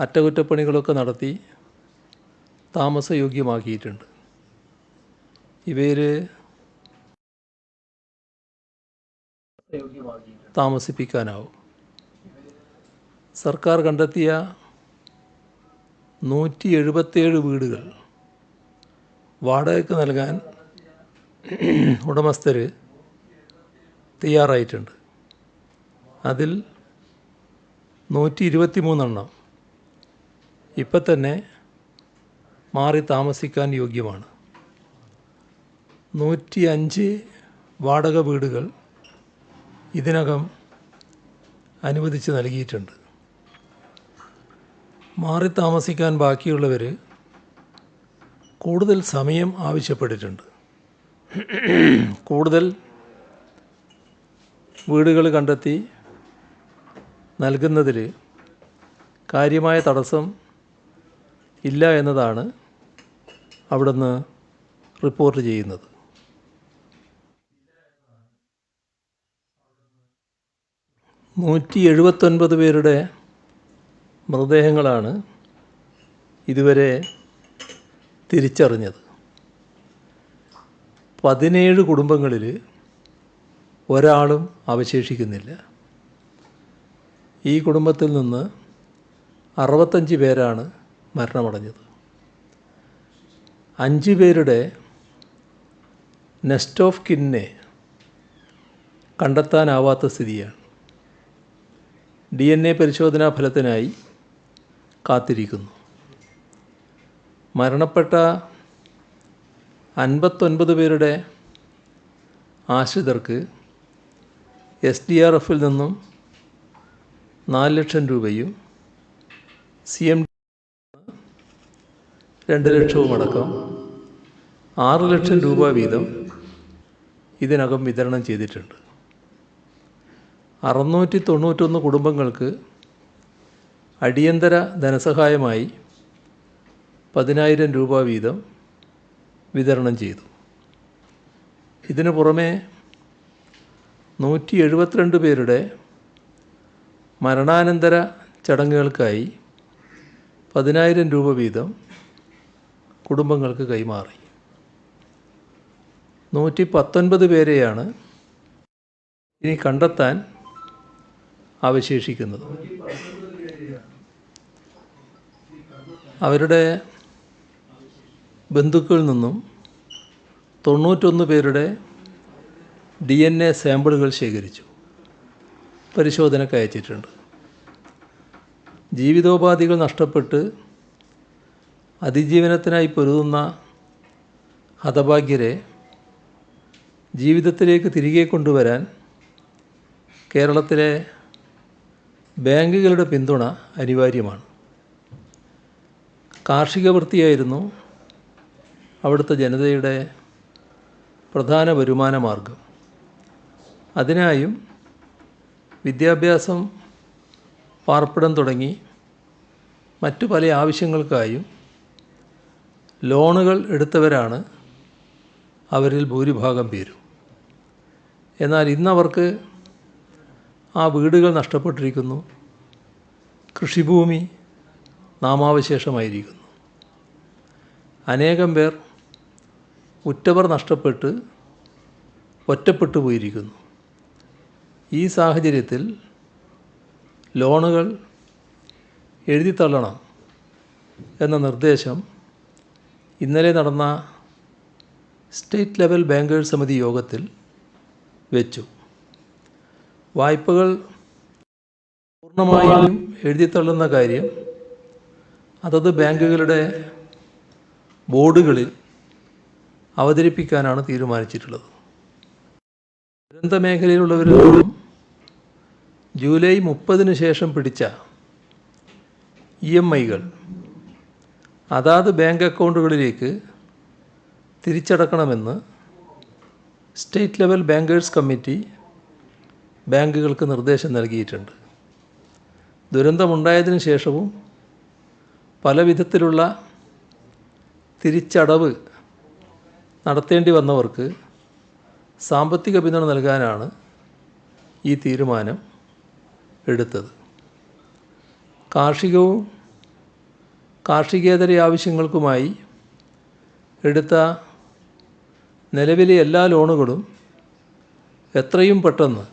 Speaker 2: അറ്റകുറ്റപ്പണികളൊക്കെ നടത്തി താമസയോഗ്യമാക്കിയിട്ടുണ്ട്. ഇവയിൽ താമസിപ്പിക്കാനാവും. സർക്കാർ കണ്ടെത്തിയ 177 വീടുകൾ വാടകയ്ക്ക് നൽകാൻ ഉടമസ്ഥർ തയ്യാറായിട്ടുണ്ട്. അതിൽ 123 ഇപ്പം തന്നെ മാറി താമസിക്കാൻ യോഗ്യമാണ്. 105 വാടക വീടുകൾ ഇതിനകം അനുവദിച്ച് നൽകിയിട്ടുണ്ട്. മാറി താമസിക്കാൻ ബാക്കിയുള്ളവർ കൂടുതൽ സമയം ആവശ്യപ്പെട്ടിട്ടുണ്ട്. കൂടുതൽ വീടുകൾ കണ്ടെത്തി നൽകുന്നതിൽ കാര്യമായ തടസ്സം ഇല്ല എന്നതാണ് അവിടുന്ന് റിപ്പോർട്ട് ചെയ്യുന്നത്. പേരുടെ മൃതദേഹങ്ങളാണ് ഇതുവരെ തിരിച്ചറിഞ്ഞത്. 17 കുടുംബങ്ങളിൽ ഒരാളും അവശേഷിക്കുന്നില്ല. ഈ കുടുംബത്തിൽ നിന്ന് 65 പേരാണ് മരണമടഞ്ഞത്. 5 പേരുടെ നെസ്റ്റ് ഓഫ് കിന്നെ കണ്ടെത്താനാവാത്ത സ്ഥിതിയാണ്. DNA പരിശോധനാ ഫലത്തിനായി കാത്തിരിക്കുന്നു. മരണപ്പെട്ട 59 പേരുടെ ആശ്രിതർക്ക് SDRF നിന്നും 4 ലക്ഷം രൂപയും CMD 2 ലക്ഷവും അടക്കം 6 ലക്ഷം രൂപ വീതം ഇതിനകം വിതരണം ചെയ്തിട്ടുണ്ട്. 691 കുടുംബങ്ങൾക്ക് അടിയന്തര ധനസഹായമായി 10,000 രൂപ വീതം വിതരണം ചെയ്തു. ഇതിനു പുറമെ 172 പേരുടെ മരണാനന്തര ചടങ്ങുകൾക്കായി 10,000 രൂപ വീതം കുടുംബങ്ങൾക്ക് കൈമാറി. 119 പേരെയാണ് ഇനി കണ്ടെത്താൻ അവശേഷിക്കുന്നത്. അവരുടെ ബന്ധുക്കളിൽ നിന്നും 91 പേരുടെ DNA സാമ്പിളുകൾ ശേഖരിച്ചു, പരിശോധനയ്ക്ക് അയച്ചിട്ടുണ്ട്. ജീവിതോപാധികൾ നഷ്ടപ്പെട്ട് അതിജീവനത്തിനായി പൊരുതുന്ന ഹതഭാഗ്യരെ ജീവിതത്തിലേക്ക് തിരികെ കൊണ്ടുവരാൻ കേരളത്തിലെ ബാങ്കുകളുടെ പിന്തുണ അനിവാര്യമാണ്. കാർഷിക വൃത്തിയായിരുന്നു അവിടുത്തെ ജനതയുടെ പ്രധാന വരുമാന മാർഗം. അതിനായും വിദ്യാഭ്യാസം, പാർപ്പിടം തുടങ്ങി മറ്റു പല ആവശ്യങ്ങൾക്കായും ലോണുകൾ എടുത്തവരാണ് അവരിൽ ഭൂരിഭാഗം പേരും. എന്നാൽ ഇന്നവർക്ക് ആ വീടുകൾ നഷ്ടപ്പെട്ടിരിക്കുന്നു, കൃഷിഭൂമി നാമാവശേഷമായിരിക്കുന്നു. അനേകം പേർ ഉറ്റവർ നഷ്ടപ്പെട്ട് ഒറ്റപ്പെട്ടു പോയിരിക്കുന്നു. ഈ സാഹചര്യത്തിൽ ലോണുകൾ എഴുതിത്തള്ളണം എന്ന നിർദ്ദേശം ഇന്നലെ നടന്ന സ്റ്റേറ്റ് ലെവൽ ബാങ്കേഴ്സ് സമിതി യോഗത്തിൽ വെച്ചു. വായ്പകൾ പൂർണ്ണമായും എഴുതിത്തള്ളുന്ന കാര്യം അതത് ബാങ്കുകളുടെ ബോർഡുകളിൽ അവതരിപ്പിക്കാനാണ് തീരുമാനിച്ചിട്ടുള്ളത്. ദുരന്ത മേഖലയിലുള്ളവരിൽ നിന്നും ജൂലൈ 30 ശേഷം പിടിച്ച EMI-കൾ അതാത് ബാങ്ക് അക്കൗണ്ടുകളിലേക്ക് തിരിച്ചടക്കണമെന്ന് സ്റ്റേറ്റ് ലെവൽ ബാങ്കേഴ്സ് കമ്മിറ്റി ബാങ്കുകൾക്ക് നിർദ്ദേശം നൽകിയിട്ടുണ്ട്. ദുരന്തമുണ്ടായതിനു ശേഷവും പല വിധത്തിലുള്ള തിരിച്ചടവ് നടത്തേണ്ടി വന്നവർക്ക് സാമ്പത്തിക പിന്തുണ നൽകാനാണ് ഈ തീരുമാനം എടുത്തത്. കാർഷികവും കാർഷികേതര ആവശ്യങ്ങൾക്കുമായി എടുത്ത നിലവിലെ എല്ലാ ലോണുകളും എത്രയും പെട്ടെന്ന്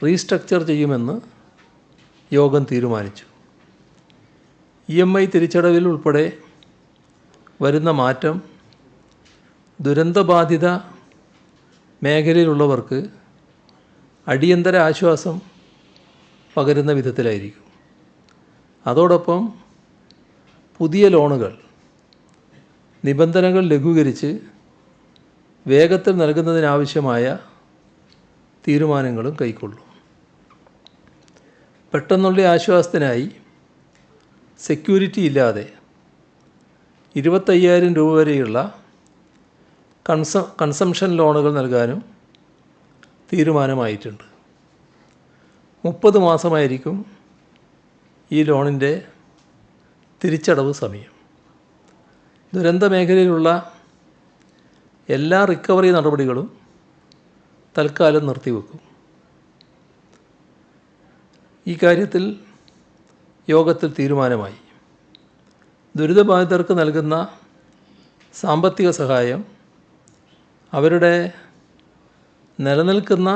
Speaker 2: റീസ്ട്രക്ചർ ചെയ്യുമെന്ന് യോഗം തീരുമാനിച്ചു. EMI തിരിച്ചടവിൽ ഉൾപ്പെടെ വരുന്ന മാറ്റം ദുരന്തബാധിത മേഖലയിലുള്ളവർക്ക് അടിയന്തര ആശ്വാസം പകരുന്ന വിധത്തിലായിരിക്കും. അതോടൊപ്പം പുതിയ ലോണുകൾ നിബന്ധനകൾ ലഘൂകരിച്ച് വേഗത്തിൽ നൽകുന്നതിനാവശ്യമായ തീരുമാനങ്ങളും കൈക്കൊള്ളും. പെട്ടെന്നുള്ള ആശ്വാസത്തിനായി സെക്യൂരിറ്റി ഇല്ലാതെ 25,000 രൂപ വരെയുള്ള കൺസംഷൻ ലോണുകൾ നൽകാനും തീരുമാനമായിട്ടുണ്ട്. 30 മാസമായിരിക്കും ഈ ലോണിൻ്റെ തിരിച്ചടവ് സമയം. ദുരന്ത മേഖലയിലുള്ള എല്ലാ റിക്കവറി നടപടികളും തൽക്കാലം നിർത്തിവെക്കും. ഈ കാര്യത്തിൽ യോഗത്തിൽ തീരുമാനമായി. ദുരിതബാധിതർക്ക് നൽകുന്ന സാമ്പത്തിക സഹായം അവരുടെ നിലനിൽക്കുന്ന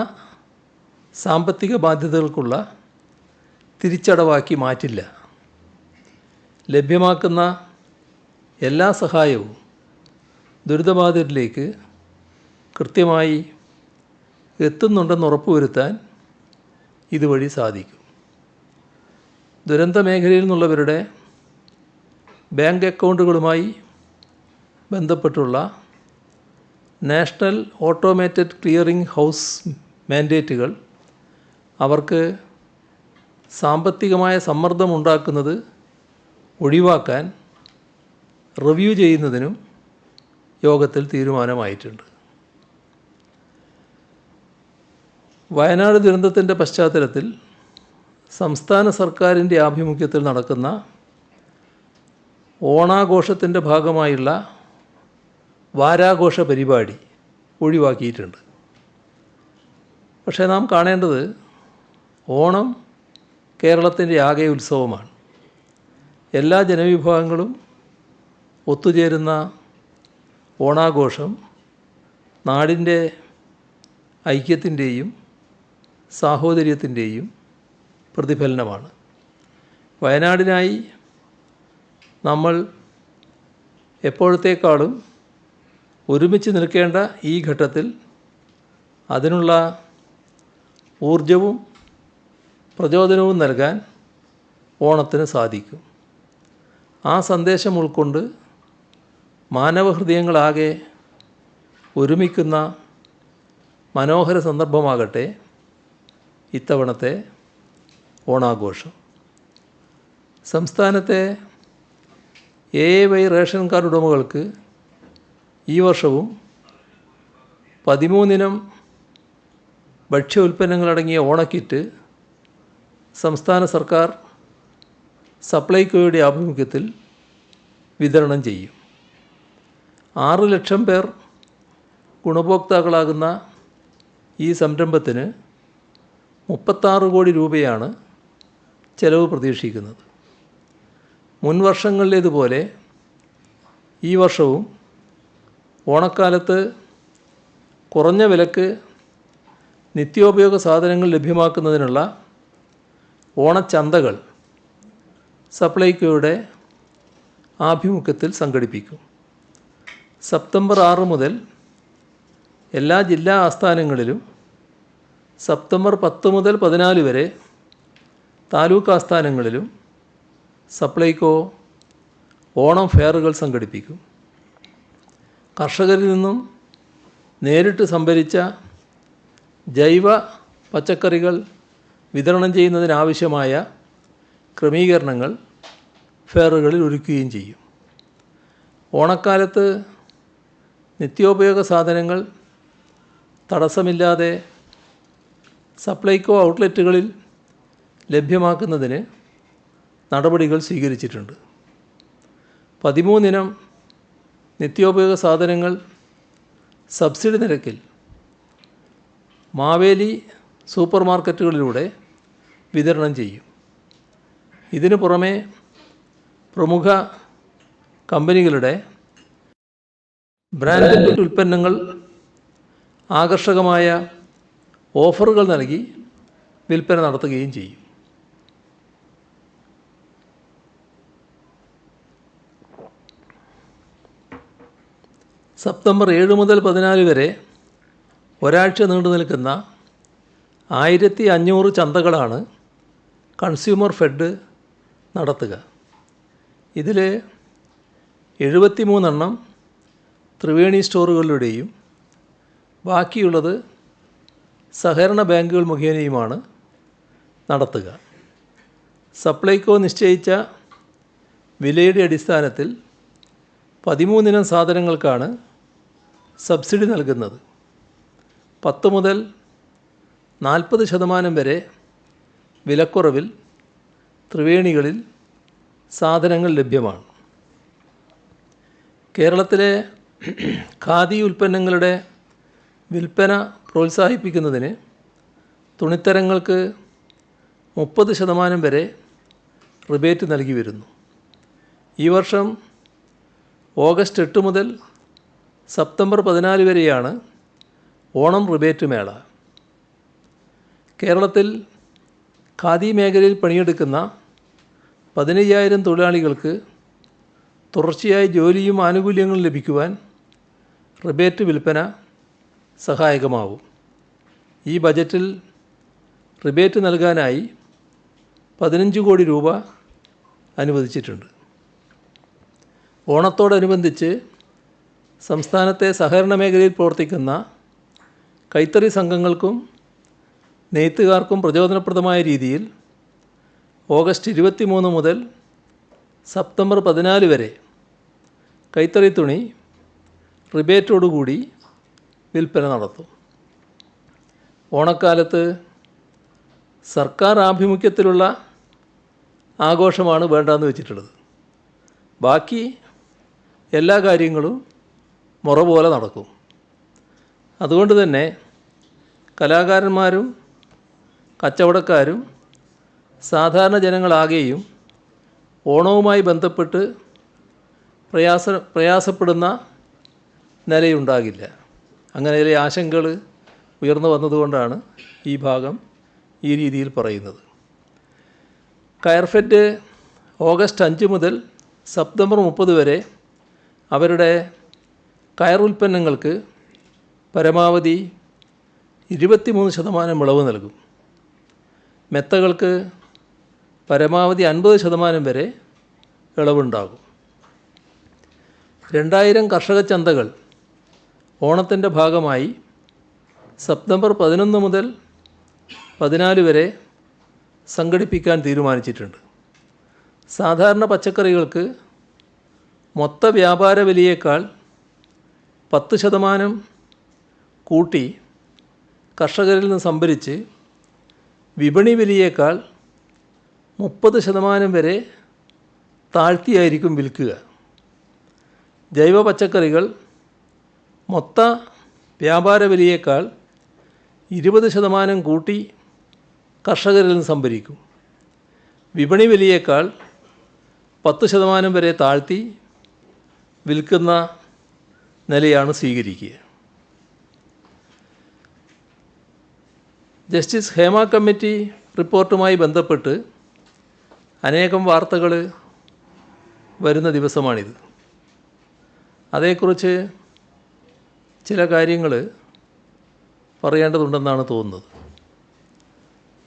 Speaker 2: സാമ്പത്തിക ബാധ്യതകൾക്കുള്ള തിരിച്ചടവാക്കി മാറ്റില്ല. ലഭ്യമാക്കുന്ന എല്ലാ സഹായവും ദുരിതബാധിതരിലേക്ക് കൃത്യമായി എത്തുന്നുണ്ടെന്ന് ഉറപ്പുവരുത്താൻ ഇതുവഴി സാധിക്കും. ദുരന്ത മേഖലയിൽ നിന്നുള്ളവരുടെ ബാങ്ക് അക്കൗണ്ടുകളുമായി ബന്ധപ്പെട്ടുള്ള നാഷണൽ ഓട്ടോമേറ്റഡ് ക്ലിയറിംഗ് ഹൗസ് മാൻഡേറ്റുകൾ അവർക്ക് സാമ്പത്തികമായ സമ്മർദ്ദമുണ്ടാക്കുന്നത് ഒഴിവാക്കാൻ റിവ്യൂ ചെയ്യുന്നതിനും യോഗത്തിൽ തീരുമാനമായിട്ടുണ്ട്. വയനാട് ദുരന്തത്തിൻ്റെ പശ്ചാത്തലത്തിൽ സംസ്ഥാന സർക്കാരിൻ്റെ ആഭിമുഖ്യത്തിൽ നടക്കുന്ന ഓണാഘോഷത്തിൻ്റെ ഭാഗമായുള്ള വാരാഘോഷ പരിപാടി ഒഴിവാക്കിയിട്ടുണ്ട്. പക്ഷേ നാം കാണേണ്ടത് ഓണം കേരളത്തിൻ്റെ ആകെ ഉത്സവമാണ്. എല്ലാ ജനവിഭാഗങ്ങളും ഒത്തുചേരുന്ന ഓണാഘോഷം നാടിൻ്റെ ഐക്യത്തിൻ്റെയും സാഹോദര്യത്തിൻ്റെയും പ്രതിഫലനമാണ്. വയനാടിനായി നമ്മൾ എപ്പോഴത്തേക്കാളും ഒരുമിച്ച് നിൽക്കേണ്ട ഈ ഘട്ടത്തിൽ അതിനുള്ള ഊർജവും പ്രചോദനവും നൽകാൻ ഓണത്തിന് സാധിക്കും. ആ സന്ദേശം ഉൾക്കൊണ്ട് മാനവഹൃദയങ്ങളാകെ ഒരുമിക്കുന്ന മനോഹര സന്ദർഭമാകട്ടെ ഇത്തവണത്തെ ഓണാഘോഷം. സംസ്ഥാനത്തെ AAY റേഷൻ കാർഡ് ഉടമകൾക്ക് ഈ വർഷവും 13 ഇനം ഭക്ഷ്യ ഉൽപ്പന്നങ്ങളടങ്ങിയ ഓണക്കിറ്റ് സംസ്ഥാന സർക്കാർ സപ്ലൈകോയുടെ ആഭിമുഖ്യത്തിൽ വിതരണം ചെയ്യും. 6 ലക്ഷം പേർ ഗുണഭോക്താക്കളാകുന്ന ഈ സംരംഭത്തിന് 36 കോടി രൂപയാണ് ചെലവ് പ്രതീക്ഷിക്കുന്നത്. മുൻ വർഷങ്ങളിലേതുപോലെ ഈ വർഷവും ഓണക്കാലത്ത് കുറഞ്ഞ വിലക്ക് നിത്യോപയോഗ സാധനങ്ങൾ ലഭ്യമാക്കുന്നതിനുള്ള ഓണച്ചന്തകൾ സപ്ലൈകോയുടെ ആഭിമുഖ്യത്തിൽ സംഘടിപ്പിക്കും. സെപ്റ്റംബർ 6 മുതൽ എല്ലാ ജില്ലാ ആസ്ഥാനങ്ങളിലും സെപ്റ്റംബർ 10 മുതൽ 14 വരെ താലൂക്ക് ആസ്ഥാനങ്ങളിലും സപ്ലൈകോ ഓണം ഫെയറുകൾ സംഘടിപ്പിക്കും. കർഷകരിൽ നിന്നും നേരിട്ട് സംഭരിച്ച ജൈവ പച്ചക്കറികൾ വിതരണം ചെയ്യുന്നതിനാവശ്യമായ ക്രമീകരണങ്ങൾ ഫെയറുകളിൽ ഒരുക്കുകയും ചെയ്യും. ഓണക്കാലത്ത് നിത്യോപയോഗ സാധനങ്ങൾ തടസ്സമില്ലാതെ സപ്ലൈകോ ഔട്ട്ലെറ്റുകളിൽ ലഭ്യമാക്കുന്നതിന് നടപടികൾ സ്വീകരിച്ചിട്ടുണ്ട്. 13 ഇനം നിത്യോപയോഗ സാധനങ്ങൾ സബ്സിഡി നിരക്കിൽ മാവേലി സൂപ്പർ മാർക്കറ്റുകളിലൂടെ വിതരണം ചെയ്യും. ഇതിനു പുറമെ പ്രമുഖ കമ്പനികളുടെ ബ്രാൻഡഡ് ഉൽപ്പന്നങ്ങൾ ആകർഷകമായ ഓഫറുകൾ നൽകി വിൽപ്പന നടത്തുകയും ചെയ്യും. സെപ്റ്റംബർ 7 മുതൽ 14 വരെ ഒരാഴ്ച നീണ്ടു നിൽക്കുന്ന 1500 ചന്തകളാണ് കൺസ്യൂമർ ഫെഡ് നടത്തുക. ഇതിൽ 73 എണ്ണം ത്രിവേണി സ്റ്റോറുകളിലൂടെയും ബാക്കിയുള്ളത് സഹകരണ ബാങ്കുകൾ മുഖേനയുമാണ് നടത്തുക. സപ്ലൈകോ നിശ്ചയിച്ച വിലയുടെ അടിസ്ഥാനത്തിൽ 13 ഇനം സാധനങ്ങൾക്കാണ് സബ്സിഡി നൽകുന്നത്. 10 മുതൽ 40% വരെ വിലക്കുറവിൽ ത്രിവേണികളിൽ സാധനങ്ങൾ ലഭ്യമാണ്. കേരളത്തിലെ ഖാദി ഉൽപ്പന്നങ്ങളുടെ വിൽപ്പന പ്രോത്സാഹിപ്പിക്കുന്നതിന് തുണിത്തരങ്ങൾക്ക് 30% വരെ റിബേറ്റ് നൽകി വരുന്നു. ഈ വർഷം ഓഗസ്റ്റ് 8 മുതൽ സെപ്റ്റംബർ 14 വരെയാണ് ഓണം റിബേറ്റ് മേള. കേരളത്തിൽ ഖാദി മേഖലയിൽ പണിയെടുക്കുന്ന 15,000 തൊഴിലാളികൾക്ക് തുടർച്ചയായി ജോലിയും ആനുകൂല്യങ്ങളും ലഭിക്കുവാൻ റിബേറ്റ് വിൽപ്പന സഹായകമാവും. ഈ ബജറ്റിൽ റിബേറ്റ് നൽകാനായി 15 കോടി രൂപ അനുവദിച്ചിട്ടുണ്ട്. ഓണത്തോടനുബന്ധിച്ച് സംസ്ഥാനത്തെ സഹകരണ മേഖലയിൽ പ്രവർത്തിക്കുന്ന കൈത്തറി സംഘങ്ങൾക്കും നെയ്ത്തുകാർക്കും പ്രചോദനപ്രദമായ രീതിയിൽ ഓഗസ്റ്റ് 23 മുതൽ സെപ്റ്റംബർ 14 വരെ കൈത്തറി തുണി റിബേറ്റോടുകൂടി വിൽപ്പന നടത്തും. ഓണക്കാലത്ത് സർക്കാർ ആഭിമുഖ്യത്തിലുള്ള ആഘോഷമാണ് വേണ്ടാന്ന് വെച്ചിട്ടുള്ളത്. ബാക്കി എല്ലാ കാര്യങ്ങളും മുറ പോലെ നടക്കും. അതുകൊണ്ട് തന്നെ കലാകാരന്മാരും കച്ചവടക്കാരും സാധാരണ ജനങ്ങളാകെയും ഓണവുമായി ബന്ധപ്പെട്ട് പ്രയാസപ്പെടുന്ന നിലയുണ്ടാകില്ല. അങ്ങനെ ചില ആശങ്കകൾ ഉയർന്നു വന്നതുകൊണ്ടാണ് ഈ ഭാഗം ഈ രീതിയിൽ പറയുന്നത്. കയർഫെഡ് ഓഗസ്റ്റ് 5 മുതൽ സെപ്റ്റംബർ 30 വരെ അവരുടെ കയർ ഉൽപ്പന്നങ്ങൾക്ക് പരമാവധി 23% ഇളവ് നൽകും. മെത്തകൾക്ക് പരമാവധി 50% വരെ ഇളവുണ്ടാകും. 2000 കർഷക ചന്തകൾ ഓണത്തിൻ്റെ ഭാഗമായി സെപ്റ്റംബർ 11 മുതൽ 14 വരെ സംഘടിപ്പിക്കാൻ തീരുമാനിച്ചിട്ടുണ്ട്. സാധാരണ പച്ചക്കറികൾക്ക് മൊത്ത വ്യാപാര വിലയേക്കാൾ 10% കൂട്ടി കർഷകരിൽ നിന്ന് സംഭരിച്ച് വിപണി വിലയേക്കാൾ 30% വരെ താഴ്ത്തിയായിരിക്കും വിൽക്കുക. ജൈവ പച്ചക്കറികൾ മൊത്ത വ്യാപാര വിലയേക്കാൾ 20% കൂട്ടി കർഷകരിൽ നിന്ന് സംഭരിക്കും. വിപണി വിലയേക്കാൾ 10% വരെ താഴ്ത്തി വിൽക്കുന്ന നിലയാണ് സ്വീകരിക്കുക. ജസ്റ്റിസ് ഹേമ കമ്മിറ്റി റിപ്പോർട്ടുമായി ബന്ധപ്പെട്ട് അനേകം വാർത്തകൾ വരുന്ന ദിവസമാണിത്. അതേക്കുറിച്ച് ചില കാര്യങ്ങൾ പറയേണ്ടതുണ്ടെന്നാണ് തോന്നുന്നത്.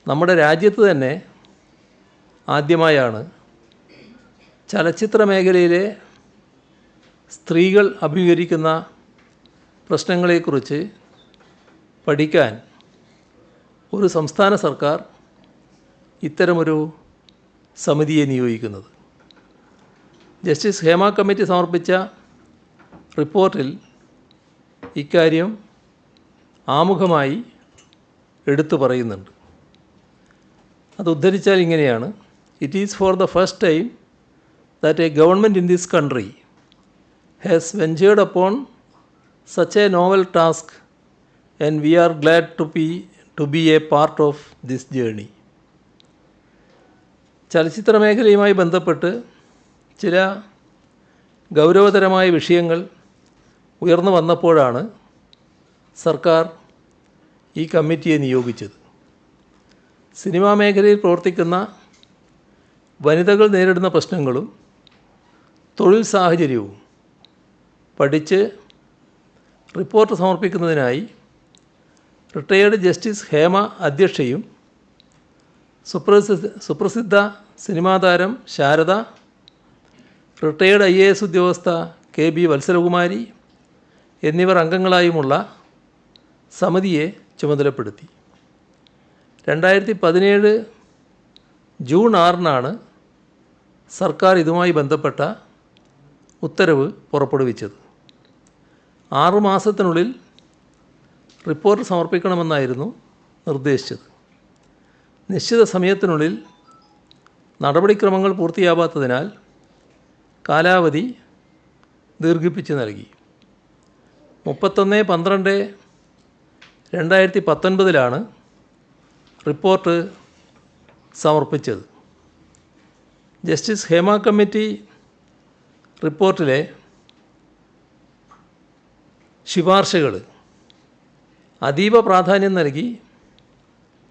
Speaker 2: നമ്മുടെ രാജ്യത്ത് തന്നെ ആദ്യമായാണ് ചലച്ചിത്ര മേഖലയിലെ സ്ത്രീകൾ അഭിമുഖീകരിക്കുന്ന പ്രശ്നങ്ങളെക്കുറിച്ച് പഠിക്കാൻ ഒരു സംസ്ഥാന സർക്കാർ ഇത്തരമൊരു സമിതിയെ നിയോഗിക്കുന്നത്. ജസ്റ്റിസ് ഹേമ കമ്മിറ്റി സമർപ്പിച്ച റിപ്പോർട്ടിൽ ഇക്കാര്യം ആമുഖമായി എടുത്തു പറയുന്നുണ്ട്. അത് ഉദ്ധരിച്ചാൽ ഇങ്ങനെയാണ്: it is for the first time that A government in this country has ventured upon such a novel task, and we are glad to be a part of this journey. ചലച്ചിത്ര മേഖലയുമായി ബന്ധപ്പെട്ട് ചില ഗൗരവതരമായ വിഷയങ്ങൾ ഉയർന്നു വന്നപ്പോഴാണ് സർക്കാർ ഈ കമ്മിറ്റിയെ നിയോഗിച്ചത്. സിനിമാ മേഖലയിൽ പ്രവർത്തിക്കുന്ന വനിതകൾ നേരിടുന്ന പ്രശ്നങ്ങളും തൊഴിൽ സാഹചര്യവും പഠിച്ച് റിപ്പോർട്ട് സമർപ്പിക്കുന്നതിനായി റിട്ടയേർഡ് ജസ്റ്റിസ് ഹേമ അധ്യക്ഷയും സുപ്രസിദ്ധ സിനിമാ താരം ശാരദ, റിട്ടയേർഡ് IAS ഉദ്യോഗസ്ഥ KB വത്സലകുമാരി എന്നിവർ അംഗങ്ങളായുമുള്ള സമിതിയെ ചുമതലപ്പെടുത്തി. 2017 ജൂൺ 6 സർക്കാർ ഇതുമായി ബന്ധപ്പെട്ട ഉത്തരവ് പുറപ്പെടുവിച്ചത്. 6 മാസത്തിനുള്ളിൽ റിപ്പോർട്ട് സമർപ്പിക്കണമെന്നായിരുന്നു നിർദ്ദേശിച്ചത്. നിശ്ചിത സമയത്തിനുള്ളിൽ നടപടിക്രമങ്ങൾ പൂർത്തിയാവാത്തതിനാൽ കാലാവധി ദീർഘിപ്പിച്ച് നൽകി. 31/12/2019 റിപ്പോർട്ട് സമർപ്പിച്ചത്. ജസ്റ്റിസ് ഹേമ കമ്മിറ്റി റിപ്പോർട്ടിലെ ശുപാർശകൾ അതീവ പ്രാധാന്യം നൽകി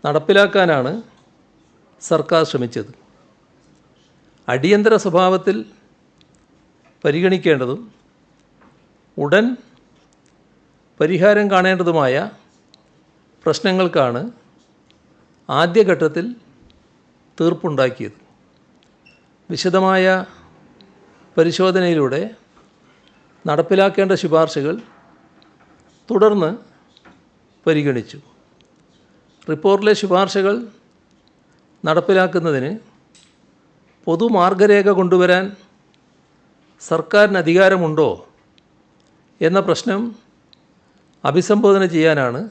Speaker 2: നടപ്പിലാക്കാനാണ് സർക്കാർ ശ്രമിച്ചത്. അടിയന്തര സ്വഭാവത്തിൽ പരിഗണിക്കേണ്ടതും ഉടൻ പരിഹാരം കാണേണ്ടതുമായ പ്രശ്നങ്ങൾക്കാണ് ആദ്യഘട്ടത്തിൽ തീർപ്പുണ്ടാക്കിയത്. വിശദമായ പരിശോധനയിലൂടെ നടപ്പിലാക്കേണ്ട ശുപാർശകൾ തുടർന്ന് പരിഗണിച്ചു. റിപ്പോർട്ടിലെ ശുപാർശകൾ നടപ്പിലാക്കുന്നതിന് പൊതുമാർഗരേഖ കൊണ്ടുവരാൻ സർക്കാരിന് അധികാരമുണ്ടോ എന്ന പ്രശ്നം അഭിസംബോധന ചെയ്യാനാണ്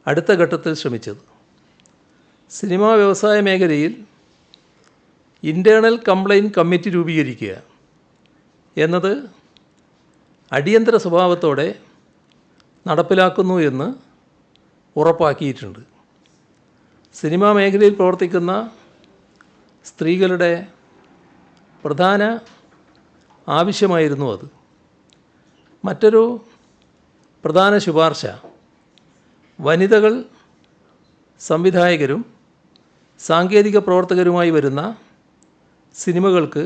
Speaker 2: അടുത്ത ഘട്ടത്തിൽ ശ്രമിച്ചത്. സിനിമാ വ്യവസായ മേഖലയിൽ ഇൻറ്റേർണൽ കംപ്ലയിൻറ്റ് കമ്മിറ്റി രൂപീകരിക്കുക എന്നത് അടിയന്തര സ്വഭാവത്തോടെ നടപ്പിലാക്കുന്നു എന്ന് ഉറപ്പാക്കിയിട്ടുണ്ട്. സിനിമാ മേഖലയിൽ പ്രവർത്തിക്കുന്ന സ്ത്രീകളുടെ പ്രധാന ആവശ്യമായിരുന്നു അത്. മറ്റൊരു പ്രധാന ശുപാർശ വനിതകൾ സംവിധായകരും സാങ്കേതിക പ്രവർത്തകരുമായി വരുന്ന സിനിമകൾക്ക്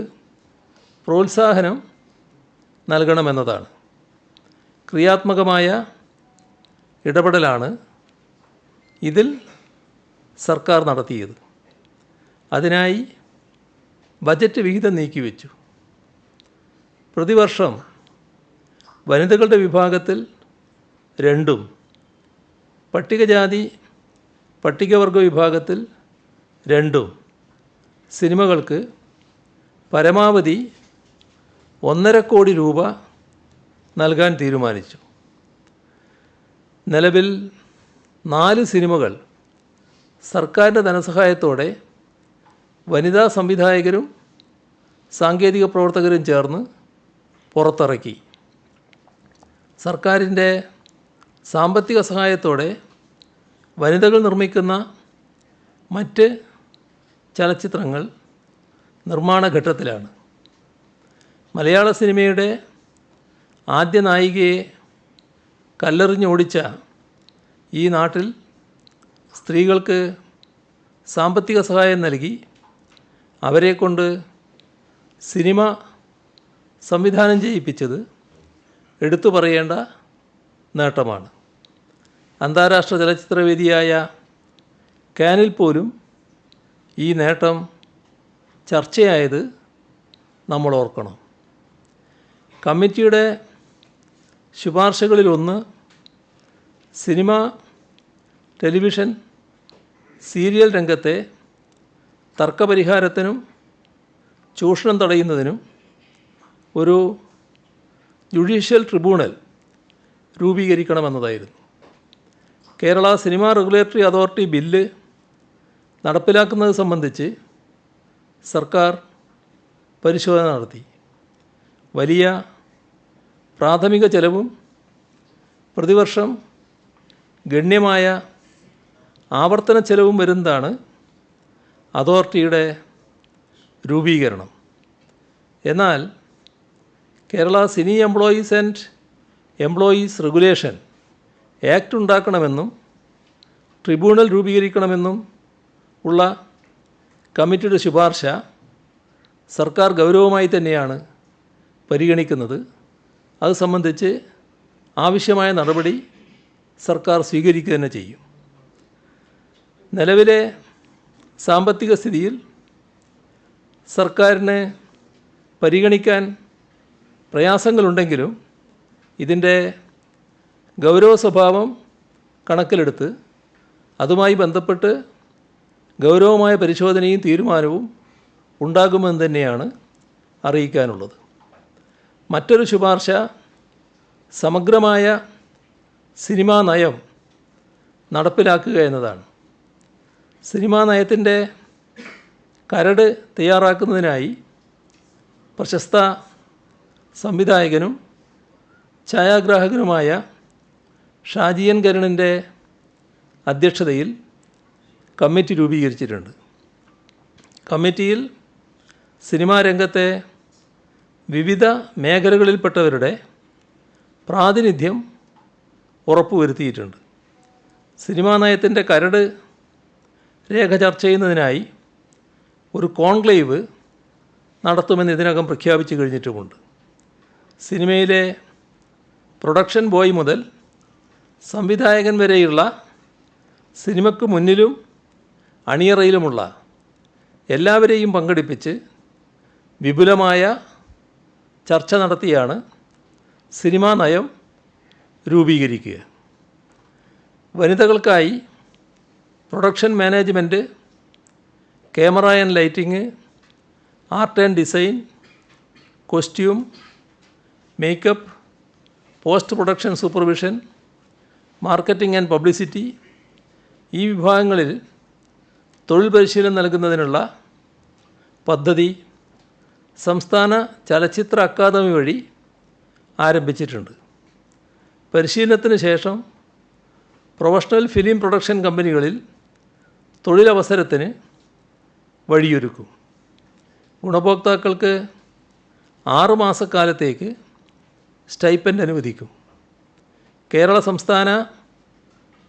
Speaker 2: പ്രോത്സാഹനം നൽകണമെന്നതാണ്. ക്രിയാത്മകമായ ഇടപെടലാണ് ഇതിൽ സർക്കാർ നടത്തിയത്. അതിനായി ബജറ്റ് വിഹിതം നീക്കിവെച്ചു. പ്രതിവർഷം വനിതകളുടെ വിഭാഗത്തിൽ 2ഉം പട്ടികജാതി പട്ടികവർഗ വിഭാഗത്തിൽ 2ഉം സിനിമകൾക്ക് പരമാവധി 1.5 കോടി രൂപ നൽകാൻ തീരുമാനിച്ചു. നിലവിൽ 4 സിനിമകൾ സർക്കാരിൻ്റെ ധനസഹായത്തോടെ വനിതാ സംവിധായകരും സാങ്കേതിക പ്രവർത്തകരും ചേർന്ന് പുറത്തിറക്കി. സർക്കാരിൻ്റെ സാമ്പത്തിക സഹായത്തോടെ വനിതകൾ നിർമ്മിക്കുന്ന മറ്റ് ചലച്ചിത്രങ്ങൾ നിർമ്മാണ ഘട്ടത്തിലാണ്. മലയാള സിനിമയുടെ ആദ്യ നായികയെ കല്ലെറിഞ്ഞോടിച്ച ഈ നാട്ടിൽ സ്ത്രീകൾക്ക് സാമ്പത്തിക സഹായം നൽകി അവരെക്കൊണ്ട് സിനിമ സംവിധാനം ചെയ്യിപ്പിച്ചത് എടുത്തു പറയേണ്ട നേട്ടമാണ്. അന്താരാഷ്ട്ര ചലച്ചിത്രവേദിയായ കാനിൽ പോലും ഈ നേട്ടം ചർച്ചയായത് നമ്മൾ ഓർക്കണം. കമ്മിറ്റിയുടെ ശുപാർശകളിലൊന്ന് സിനിമ, ടെലിവിഷൻ, സീരിയൽ രംഗത്തെ തർക്കപരിഹാരത്തിനും ചൂഷണം തടയുന്നതിനും ഒരു ജുഡീഷ്യൽ ട്രിബ്യൂണൽ രൂപീകരിക്കണമെന്നതായിരുന്നു. Kerala cinema regulatory authority bill നടപ്പിലാക്കുന്നത് സംബന്ധിച്ച് സർക്കാർ പരിശോധന നടത്തി. വലിയ പ്രാഥമിക ചെലവും പ്രതിവർഷം ഗണ്യമായ ആവർത്തന ചെലവും വരുന്നതാണ് അതോറിറ്റിയുടെ രൂപീകരണം. എന്നാൽ Kerala cine employees and employees regulation act ഉണ്ടാക്കണമെന്നും ട്രിബ്യൂണൽ രൂപീകരിക്കണമെന്നും ഉള്ള കമ്മിറ്റിയുടെ ശുപാർശ സർക്കാർ ഗൗരവമായി തന്നെയാണ് പരിഗണിക്കുന്നത്. അത് സംബന്ധിച്ച് ആവശ്യമായ നടപടി സർക്കാർ സ്വീകരിക്കുക തന്നെ ചെയ്യും. നിലവിലെ സാമ്പത്തിക സ്ഥിതിയിൽ സർക്കാരിന് പരിഗണിക്കാൻ പ്രയാസങ്ങളുണ്ടെങ്കിലും ഇതിൻ്റെ ഗൗരവ സ്വഭാവം കണക്കിലെടുത്ത് അതുമായി ബന്ധപ്പെട്ട് ഗൗരവമായ പരിശോധനയും തീരുമാനവും ഉണ്ടാകുമെന്ന് തന്നെയാണ് അറിയിക്കാനുള്ളത്. മറ്റൊരു ശുപാർശ സമഗ്രമായ സിനിമാ നയം നടപ്പിലാക്കുക എന്നതാണ്. സിനിമാ നയത്തിൻ്റെ കരട് തയ്യാറാക്കുന്നതിനായി പ്രശസ്ത സംവിധായകനും ഛായാഗ്രാഹകനുമായ ഷാജി എൻ കരുണിൻ്റെ അധ്യക്ഷതയിൽ കമ്മിറ്റി രൂപീകരിച്ചിട്ടുണ്ട്. കമ്മിറ്റിയിൽ സിനിമാ രംഗത്തെ വിവിധ മേഖലകളിൽപ്പെട്ടവരുടെ പ്രാതിനിധ്യം ഉറപ്പുവരുത്തിയിട്ടുണ്ട്. സിനിമാ നയത്തിൻ്റെ കരട് രേഖ ചർച്ച ചെയ്യുന്നതിനായി ഒരു കോൺക്ലേവ് നടത്തുമെന്ന് ഇതിനകം പ്രഖ്യാപിച്ചു കഴിഞ്ഞിട്ടുമുണ്ട്. സിനിമയിലെ പ്രൊഡക്ഷൻ ബോയ് മുതൽ സംവിധായകൻ വരെയുള്ള സിനിമയ്ക്ക് മുന്നിലും അണിയറയിലുമുള്ള എല്ലാവരെയും പങ്കെടുപ്പിച്ച് വിപുലമായ ചർച്ച നടത്തിയാണ് സിനിമാ നയം രൂപീകരിക്കുക. വനിതകൾക്കായി production management, camera and lighting, art and design, costume, makeup, post production supervision, marketing and publicity ഈ വിഭാഗങ്ങളിൽ തൊഴിൽ പരിശീലനം നൽകുന്നതിനുള്ള പദ്ധതി സംസ്ഥാന ചലച്ചിത്ര അക്കാദമി വഴി ആരംഭിച്ചിട്ടുണ്ട്. പരിശീലനത്തിന് ശേഷം പ്രൊഫഷണൽ ഫിലിം പ്രൊഡക്ഷൻ കമ്പനികളിൽ തൊഴിലവസരത്തിന് വഴിയൊരുക്കും. ഗുണഭോക്താക്കൾക്ക് 6 മാസക്കാലത്തേക്ക് സ്റ്റൈപ്പൻഡ് അനുവദിക്കും. കേരള സംസ്ഥാന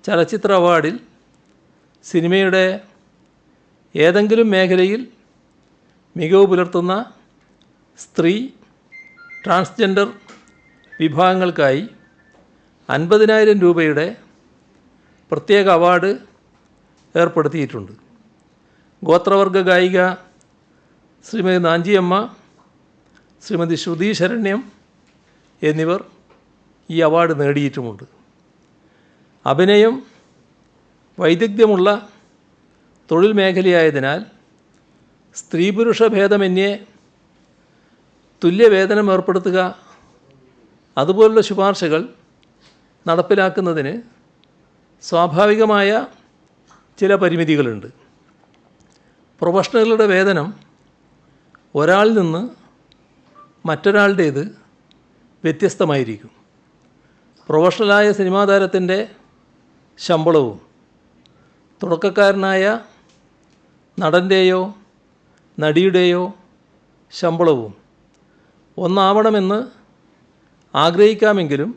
Speaker 2: ചലച്ചിത്ര അവാർഡിൽ സിനിമയുടെ ഏതെങ്കിലും മേഖലയിൽ മികവ് പുലർത്തുന്ന സ്ത്രീ, ട്രാൻസ്ജെൻഡർ വിഭാഗങ്ങൾക്കായി 50,000 രൂപയുടെ പ്രത്യേക അവാർഡ് ഏർപ്പെടുത്തിയിട്ടുണ്ട്. ഗോത്രവർഗ ഗായിക ശ്രീമതി നാഞ്ചിയമ്മ, ശ്രീമതി ശ്രുതി ശരണ്യം എന്നിവർ ഈ അവാർഡ് നേടിയിട്ടുമുണ്ട്. അഭിനയം വൈദഗ്ധ്യമുള്ള തൊഴിൽ മേഖലയായതിനാൽ സ്ത്രീ പുരുഷ ഭേദമന്യേ തുല്യവേതനം ഏർപ്പെടുത്തുക, അതുപോലുള്ള ശുപാർശകൾ നടപ്പിലാക്കുന്നതിന് സ്വാഭാവികമായ ചില പരിമിതികളുണ്ട്. പ്രൊഫഷണലുകളുടെ വേതനം ഒരാളിൽ നിന്ന് മറ്റൊരാളുടേത് വ്യത്യസ്തമായിരിക്കും. പ്രൊഫഷണലായ സിനിമാ താരത്തിൻ്റെ ശമ്പളവും തുടക്കക്കാരനായ നടൻ്റെയോ നടിയുടെയോ ശമ്പളവും ഒന്നാവണമെന്ന് ആഗ്രഹിക്കാമെങ്കിലും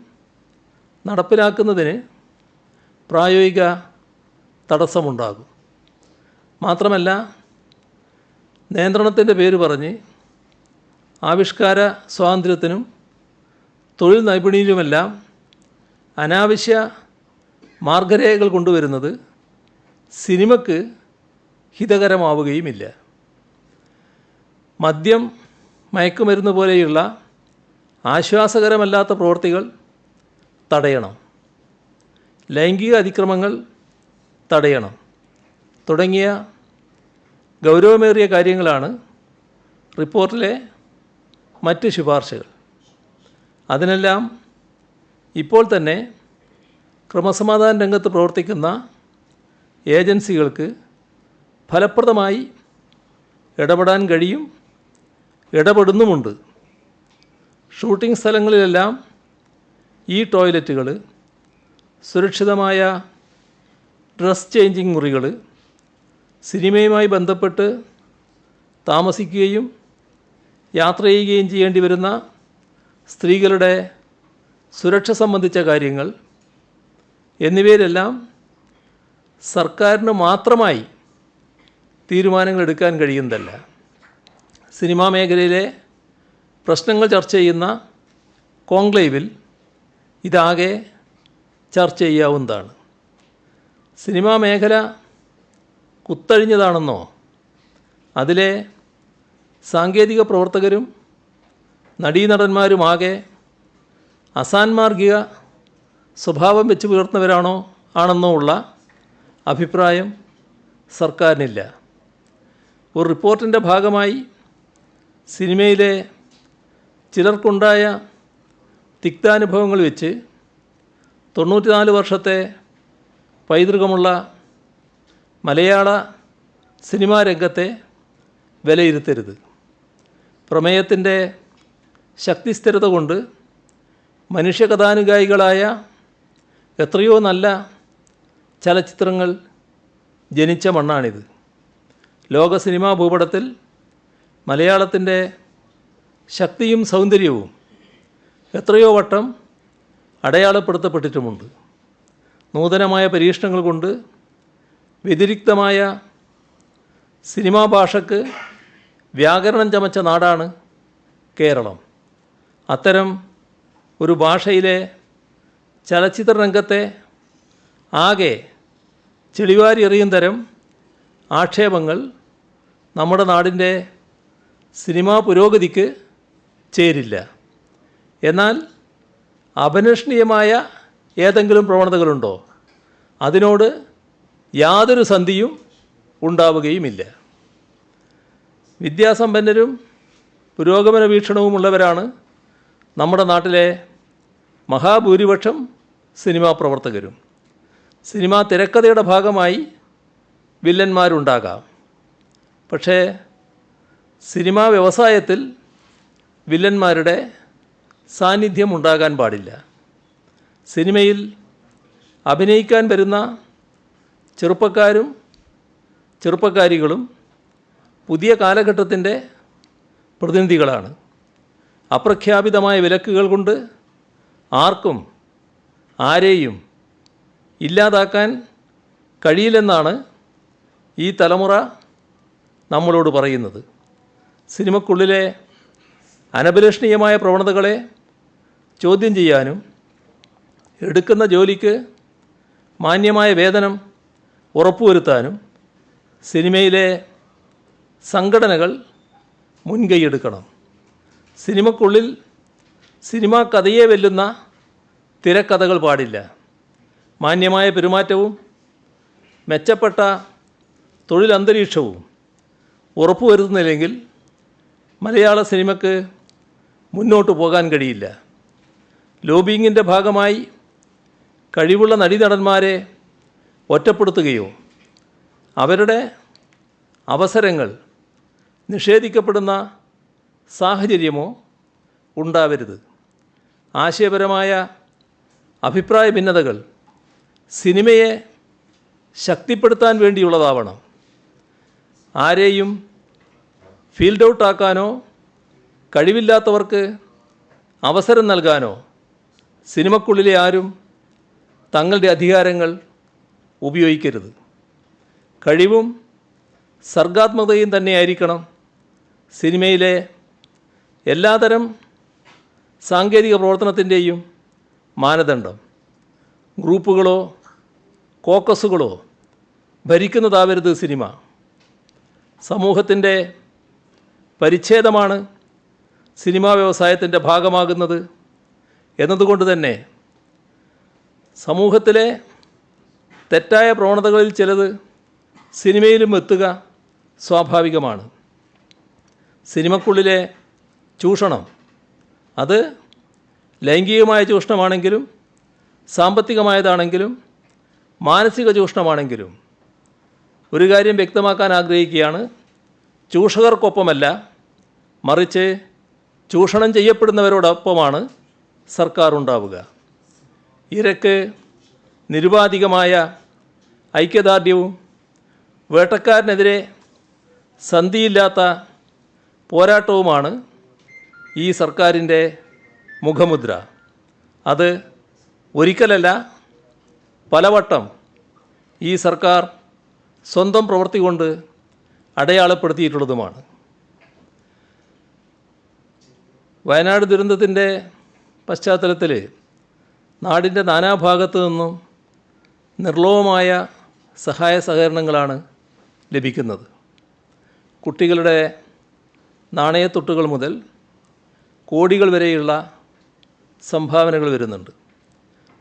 Speaker 2: നടപ്പിലാക്കുന്നതിന് പ്രായോഗിക തടസ്സമുണ്ടാകും. മാത്രമല്ല, നിയന്ത്രണത്തിൻ്റെ പേര് പറഞ്ഞ് ആവിഷ്കാര സ്വാതന്ത്ര്യത്തിനും തൊഴിൽ നൈപുണ്യത്തിനുമെല്ലാം അനാവശ്യ മാർഗരേഖകൾ കൊണ്ടുവരുന്നത് സിനിമയ്ക്ക് ഹിതകരമാവുകയുമില്ല. മദ്യം, മയക്കുമരുന്ന് പോലെയുള്ള ആശ്വാസകരമല്ലാത്ത പ്രവൃത്തികൾ തടയണം, ലൈംഗിക അതിക്രമങ്ങൾ തടയണം തുടങ്ങിയ ഗൗരവമേറിയ കാര്യങ്ങളാണ് റിപ്പോർട്ടിലെ മറ്റ് ശുപാർശകൾ. അതിനെല്ലാം ഇപ്പോൾ തന്നെ ക്രമസമാധാന രംഗത്ത് പ്രവർത്തിക്കുന്ന ഏജൻസികൾക്ക് ഫലപ്രദമായി ഇടപെടാൻ കഴിയും, ഇടപെടുന്നുമുണ്ട്. ഷൂട്ടിംഗ് സ്ഥലങ്ങളിലെല്ലാം ഈ ടോയ്ലറ്റുകൾ, സുരക്ഷിതമായ ഡ്രസ് ചേഞ്ചിങ് മുറികൾ, സിനിമയുമായി ബന്ധപ്പെട്ട് താമസിക്കുകയും യാത്ര ചെയ്യുകയും ചെയ്യേണ്ടി വരുന്ന സ്ത്രീകളുടെ സുരക്ഷ സംബന്ധിച്ച കാര്യങ്ങൾ എന്നിവയിലെല്ലാം സർക്കാരിന് മാത്രമായി തീരുമാനങ്ങൾ എടുക്കാൻ കഴിയുന്നതല്ല. സിനിമാ മേഖലയിലെ പ്രശ്നങ്ങൾ ചർച്ച ചെയ്യുന്ന കോൺക്ലേവിൽ ഇതാകെ ചർച്ച ചെയ്യാവുന്നതാണ്. സിനിമാ മേഖല കുത്തഴിഞ്ഞതാണെന്നോ അതിലെ സാങ്കേതിക പ്രവർത്തകരും നടീനടന്മാരുമാകെ അസാൻമാർഗിക സ്വഭാവം വെച്ച് പുലർത്തുന്നവരാണോ ഉള്ള അഭിപ്രായം സർക്കാരിനില്ല. ഒരു റിപ്പോർട്ടിൻ്റെ ഭാഗമായി സിനിമയിലെ ചിലർക്കുണ്ടായ തിക്താനുഭവങ്ങൾ വെച്ച് 94 വർഷത്തെ പൈതൃകമുള്ള മലയാള സിനിമാ രംഗത്തെ വിലയിരുത്തരുത്. പ്രമേയത്തിൻ്റെ ശക്തിസ്ഥിരത കൊണ്ട് മനുഷ്യകഥാനുഗായികളായ എത്രയോ നല്ല ചലച്ചിത്രങ്ങൾ ജനിച്ച മണ്ണാണിത്. ലോക സിനിമാ ഭൂപടത്തിൽ മലയാളത്തിൻ്റെ ശക്തിയും സൗന്ദര്യവും എത്രയോ വട്ടം അടയാളപ്പെടുത്തപ്പെട്ടിട്ടുമുണ്ട്. നൂതനമായ പരീക്ഷണങ്ങൾ കൊണ്ട് വ്യതിരിക്തമായ സിനിമാ ഭാഷയ്ക്ക് വ്യാകരണം ചമച്ച നാടാണ് കേരളം. അത്തരം ഒരു ഭാഷയിലെ ചലച്ചിത്ര രംഗത്തെ ആകെ ചെളിവാരി എറിയും തരം ആക്ഷേപങ്ങൾ നമ്മുടെ നാടിൻ്റെ സിനിമാ പുരോഗതിക്ക് ചേരില്ല. എന്നാൽ അപലഷണീയമായ ഏതെങ്കിലും പ്രവണതകളുണ്ടോ? അതിനോട് യാതൊരു സന്ധിയും ഉണ്ടാവുകയുമില്ല. വിദ്യാസമ്പന്നരും പുരോഗമന വീക്ഷണവുമുള്ളവരാണ് നമ്മുടെ നാട്ടിലെ മഹാഭൂരിപക്ഷം സിനിമാ പ്രവർത്തകരും. സിനിമാ തിരക്കഥയുടെ ഭാഗമായി വില്ലന്മാരുണ്ടാകാം. പക്ഷേ സിനിമാ വ്യവസായത്തിൽ വില്ലന്മാരുടെ സാന്നിധ്യം ഉണ്ടാകാൻ പാടില്ല. സിനിമയിൽ അഭിനയിക്കാൻ വരുന്ന ചെറുപ്പക്കാരും ചെറുപ്പക്കാരികളും പുതിയ കാലഘട്ടത്തിൻ്റെ പ്രതിനിധികളാണ്. അപ്രഖ്യാപിതമായ വിലക്കുകൾ കൊണ്ട് ആർക്കും ആരെയും ഇല്ലാതാക്കാൻ കഴിയില്ലെന്നാണ് ഈ തലമുറ നമ്മളോട് പറയുന്നത്. സിനിമക്കുള്ളിലെ അനഭിലഷണീയമായ പ്രവണതകളെ ചോദ്യം ചെയ്യാനും എടുക്കുന്ന ജോലിക്ക് മാന്യമായ വേതനം ഉറപ്പുവരുത്താനും സിനിമയിലെ സംഘടനകൾ മുൻകൈയെടുക്കണം. സിനിമക്കുള്ളിൽ സിനിമാ കഥയെ വെല്ലുന്ന തിരക്കഥകൾ പാടില്ല. മാന്യമായ പെരുമാറ്റവും മെച്ചപ്പെട്ട തൊഴിലന്തരീക്ഷവും ഉറപ്പുവരുത്തുന്നില്ലെങ്കിൽ മലയാള സിനിമയ്ക്ക് മുന്നോട്ട് പോകാൻ കഴിയില്ല. ലോബിയിങ്ങിൻ്റെ ഭാഗമായി കഴിവുള്ള നടീനടന്മാരെ ഒറ്റപ്പെടുത്തുകയോ അവരുടെ അവസരങ്ങൾ നിഷേധിക്കപ്പെടുന്ന സാഹചര്യമോ ഉണ്ടാവരുത്. ആശയപരമായ അഭിപ്രായ ഭിന്നതകൾ സിനിമയെ ശക്തിപ്പെടുത്താൻ വേണ്ടിയുള്ളതാവണം. ആരെയും ഫീൽഡ് ഔട്ടാക്കാനോ കഴിവില്ലാത്തവർക്ക് അവസരം നൽകാനോ സിനിമക്കുള്ളിലെ ആരും തങ്ങളുടെ അധികാരങ്ങൾ ഉപയോഗിക്കരുത്. കഴിവും സർഗാത്മകതയും തന്നെയായിരിക്കണം സിനിമയിലെ എല്ലാതരം സാങ്കേതിക പ്രവർത്തനത്തിൻ്റെയും മാനദണ്ഡം. ഗ്രൂപ്പുകളോ കോക്കസുകളോ ഭരിക്കുന്നതാവരുത് സിനിമ. സമൂഹത്തിൻ്റെ പരിച്ഛേദമാണ് സിനിമാ വ്യവസായത്തിൻ്റെ ഭാഗമാകുന്നത് എന്നതുകൊണ്ട് തന്നെ സമൂഹത്തിലെ തെറ്റായ പ്രവണതകളിൽ ചിലത് സിനിമയിലും എത്തുക സ്വാഭാവികമാണ്. സിനിമക്കുള്ളിലെ ചൂഷണം അത് ലൈംഗികമായ ചൂഷണമാണെങ്കിലും സാമ്പത്തികമായതാണെങ്കിലും മാനസിക ചൂഷണമാണെങ്കിലും ഒരു കാര്യം വ്യക്തമാക്കാൻ ആഗ്രഹിക്കുകയാണ്. ചൂഷകർക്കൊപ്പമല്ല, മറിച്ച് ചൂഷണം ചെയ്യപ്പെടുന്നവരോടൊപ്പമാണ് സർക്കാർ ഉണ്ടാവുക. ഇരക്ക് നിരുപാധികമായ ഐക്യദാർഢ്യവും വേട്ടക്കാരനെതിരെ സന്ധിയില്ലാത്ത പോരാട്ടവുമാണ് ഈ സർക്കാരിൻ്റെ മുഖമുദ്ര. അത് ഒരിക്കലല്ല പലവട്ടം ഈ സർക്കാർ സ്വന്തം പ്രവൃത്തി കൊണ്ട് അടയാളപ്പെടുത്തിയിട്ടുള്ളതുമാണ്. വയനാട് ദുരന്തത്തിൻ്റെ പശ്ചാത്തലത്തിൽ നാടിൻ്റെ നാനാഭാഗത്തു നിന്നും നിർലോഭമായ സഹായ സഹകരണങ്ങളാണ് ലഭിക്കുന്നത്. കുട്ടികളുടെ നാണയത്തുട്ടുകൾ മുതൽ കോടികൾ വരെയുള്ള സംഭാവനകൾ വരുന്നുണ്ട്.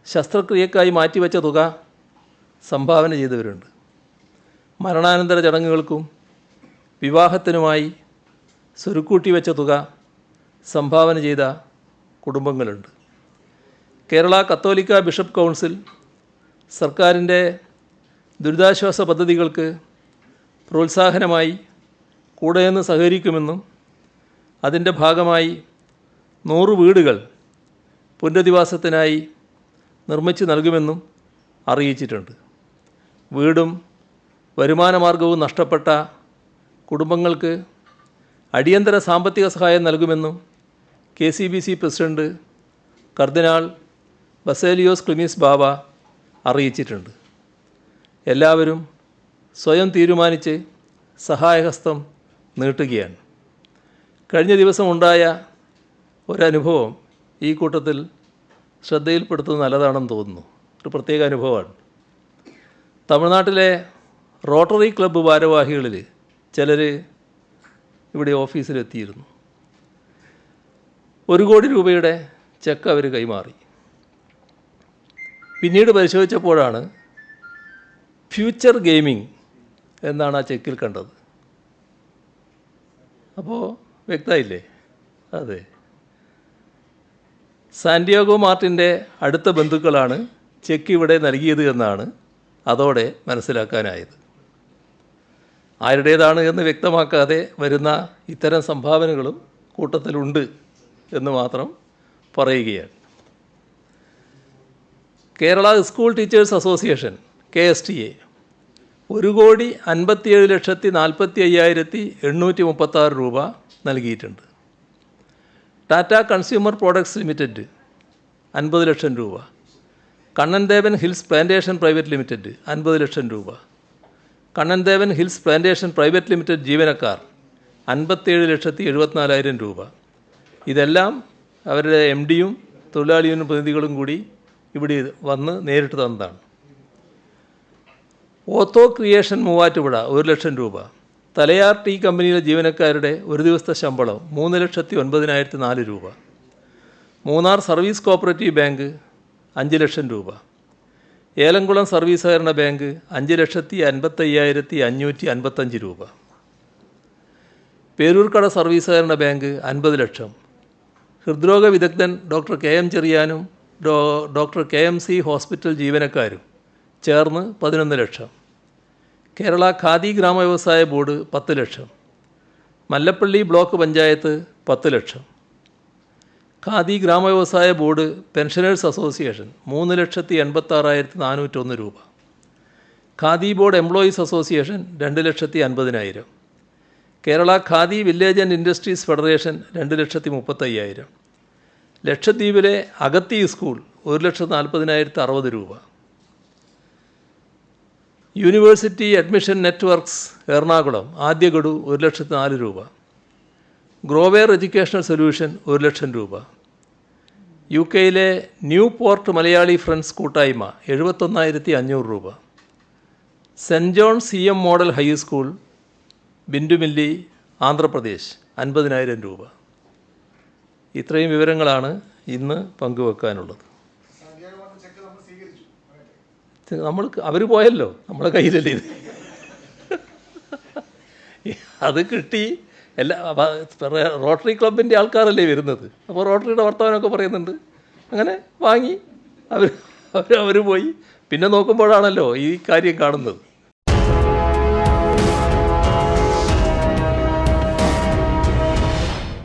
Speaker 2: ശസ്ത്രക്രിയക്കായി മാറ്റിവെച്ച തുക സംഭാവന ചെയ്തവരുണ്ട്. മരണാനന്തര ചടങ്ങുകൾക്കും വിവാഹത്തിനുമായി സ്വരുക്കൂട്ടി വെച്ച തുക സംഭാവന ചെയ്ത കുടുംബങ്ങളുണ്ട്. കേരള കത്തോലിക്ക ബിഷപ്പ് കൗൺസിൽ സർക്കാരിൻ്റെ ദുരിതാശ്വാസ പദ്ധതികൾക്ക് പ്രോത്സാഹനമായി കൂടെ നിന്ന് സഹകരിക്കുമെന്നും അതിൻ്റെ ഭാഗമായി 100 വീടുകൾ പുനരധിവാസത്തിനായി നിർമ്മിച്ച് നൽകുമെന്നും അറിയിച്ചിട്ടുണ്ട്. വീടും വരുമാനമാർഗവും നഷ്ടപ്പെട്ട കുടുംബങ്ങൾക്ക് അടിയന്തര സാമ്പത്തിക സഹായം നൽകുമെന്നും KCBC പ്രസിഡന്റ് കർദിനാൾ ബസേലിയോസ് ക്ലിമീസ് ബാവ അറിയിച്ചിട്ടുണ്ട്. എല്ലാവരും സ്വയം തീരുമാനിച്ച് സഹായഹസ്തം നീട്ടുകയാണ്. കഴിഞ്ഞ ദിവസം ഉണ്ടായ ഒരനുഭവം ഈ കൂട്ടത്തിൽ ശ്രദ്ധയിൽപ്പെടുത്തുന്നത് നല്ലതാണെന്ന് തോന്നുന്നു. ഒരു പ്രത്യേക അനുഭവമാണ്. തമിഴ്നാട്ടിലെ റോട്ടറി ക്ലബ്ബ് ഭാരവാഹികളിൽ ചിലർ ഇവിടെ ഓഫീസിലെത്തിയിരുന്നു. 1 കോടി രൂപയുടെ ചെക്ക് അവർ കൈമാറി. പിന്നീട് പരിശോധിച്ചപ്പോഴാണ് ഫ്യൂച്ചർ ഗെയിമിംഗ് എന്നാണ് ആ ചെക്കിൽ കണ്ടത്. അപ്പോൾ വ്യക്തമായില്ലേ? അതെ, സാന്റിയാഗോ മാർട്ടിൻ്റെ അടുത്ത ബന്ധുക്കളാണ് ചെക്ക് ഇവിടെ നൽകിയത് എന്നാണ് അതോടെ മനസ്സിലാക്കാനായത്. ആരുടേതാണ് എന്ന് വ്യക്തമാക്കാതെ വരുന്ന ഇത്തരം സംഭാവനകളും കൂട്ടത്തിലുണ്ട് എന്ന് മാത്രം പറയുകയാണ്. Kerala school teachers association KSTA 1,57,40,836 രൂപ നൽകിയിട്ടുണ്ട്. ടാറ്റ കൺസ്യൂമർ പ്രോഡക്ട്സ് ലിമിറ്റഡ് 50 ലക്ഷം രൂപ, Kannan Devan hills plantation private limited 50 ലക്ഷം രൂപ, Kannan Devan hills plantation private limited ജീവനക്കാർ 57,74,000 രൂപ. ഇതെല്ലാം അവരുടെ MDയും തൊഴിലാളി യൂണിയൻ പ്രതിനിധികളും കൂടി ഇവിടെ വന്ന് നേരിട്ട് തന്നതാണ്. ഓത്തോ ക്രിയേഷൻ മൂവാറ്റുപുഴ 1 ലക്ഷം രൂപ, തലയാർ ടീ കമ്പനിയിലെ ജീവനക്കാരുടെ ഒരു ദിവസത്തെ ശമ്പളം 3,09,004 രൂപ, മൂന്നാർ സർവീസ് കോപ്പറേറ്റീവ് ബാങ്ക് 5 ലക്ഷം രൂപ, ഏലംകുളം സർവീസ് സഹകരണ ബാങ്ക് 5,55,555 രൂപ, പേരൂർക്കട സർവീസ് സഹകരണ ബാങ്ക് 50 ലക്ഷം, ഹൃദ്രോഗ വിദഗ്ധൻ ഡോക്ടർ KM ചെറിയാനും ഡോക്ടർ KMC ഹോസ്പിറ്റൽ ജീവനക്കാരും ചേർന്ന് 11 ലക്ഷം, കേരള ഖാദി ഗ്രാമവ്യവസായ ബോർഡ് 10 ലക്ഷം, മല്ലപ്പള്ളി ബ്ലോക്ക് പഞ്ചായത്ത് 10 ലക്ഷം, ഖാദി ഗ്രാമവ്യവസായ ബോർഡ് പെൻഷനേഴ്സ് അസോസിയേഷൻ 3,86,401 രൂപ, Khadi board employees association 2,50,000, Kerala Khadi village and industries federation 2,35,000, ലക്ഷദ്വീപിലെ അഗത്തി സ്കൂൾ 1,40,60 രൂപ, യൂണിവേഴ്സിറ്റി അഡ്മിഷൻ നെറ്റ്വർക്ക്സ് എറണാകുളം ആദ്യ ഗഡു 1,04,000 രൂപ, ഗ്രോവെയർ എഡ്യൂക്കേഷണൽ സൊല്യൂഷൻ 1 ലക്ഷം രൂപ, UK-യിലെ ന്യൂ പോർട്ട് മലയാളി ഫ്രണ്ട്സ് കൂട്ടായ്മ 71,500 രൂപ, cent John CM model high school ബിൻഡുമില്ലി Andhra Pradesh 50,000 രൂപ. ഇത്രയും വിവരങ്ങളാണ് ഇന്ന് പങ്കുവെക്കാനുള്ളത്. അവർ പോയല്ലോ, നമ്മളെ കയ്യിലല്ലേ ഇത്. അത് കിട്ടി. റോട്ടറി ക്ലബിൻ്റെ ആൾക്കാരല്ലേ വരുന്നത്, അപ്പോൾ റോട്ടറിയുടെ വർത്തമാനമൊക്കെ പറയുന്നുണ്ട്. അങ്ങനെ വാങ്ങി അവർ പോയി. പിന്നെ നോക്കുമ്പോഴാണല്ലോ ഈ കാര്യം കാണുന്നത്.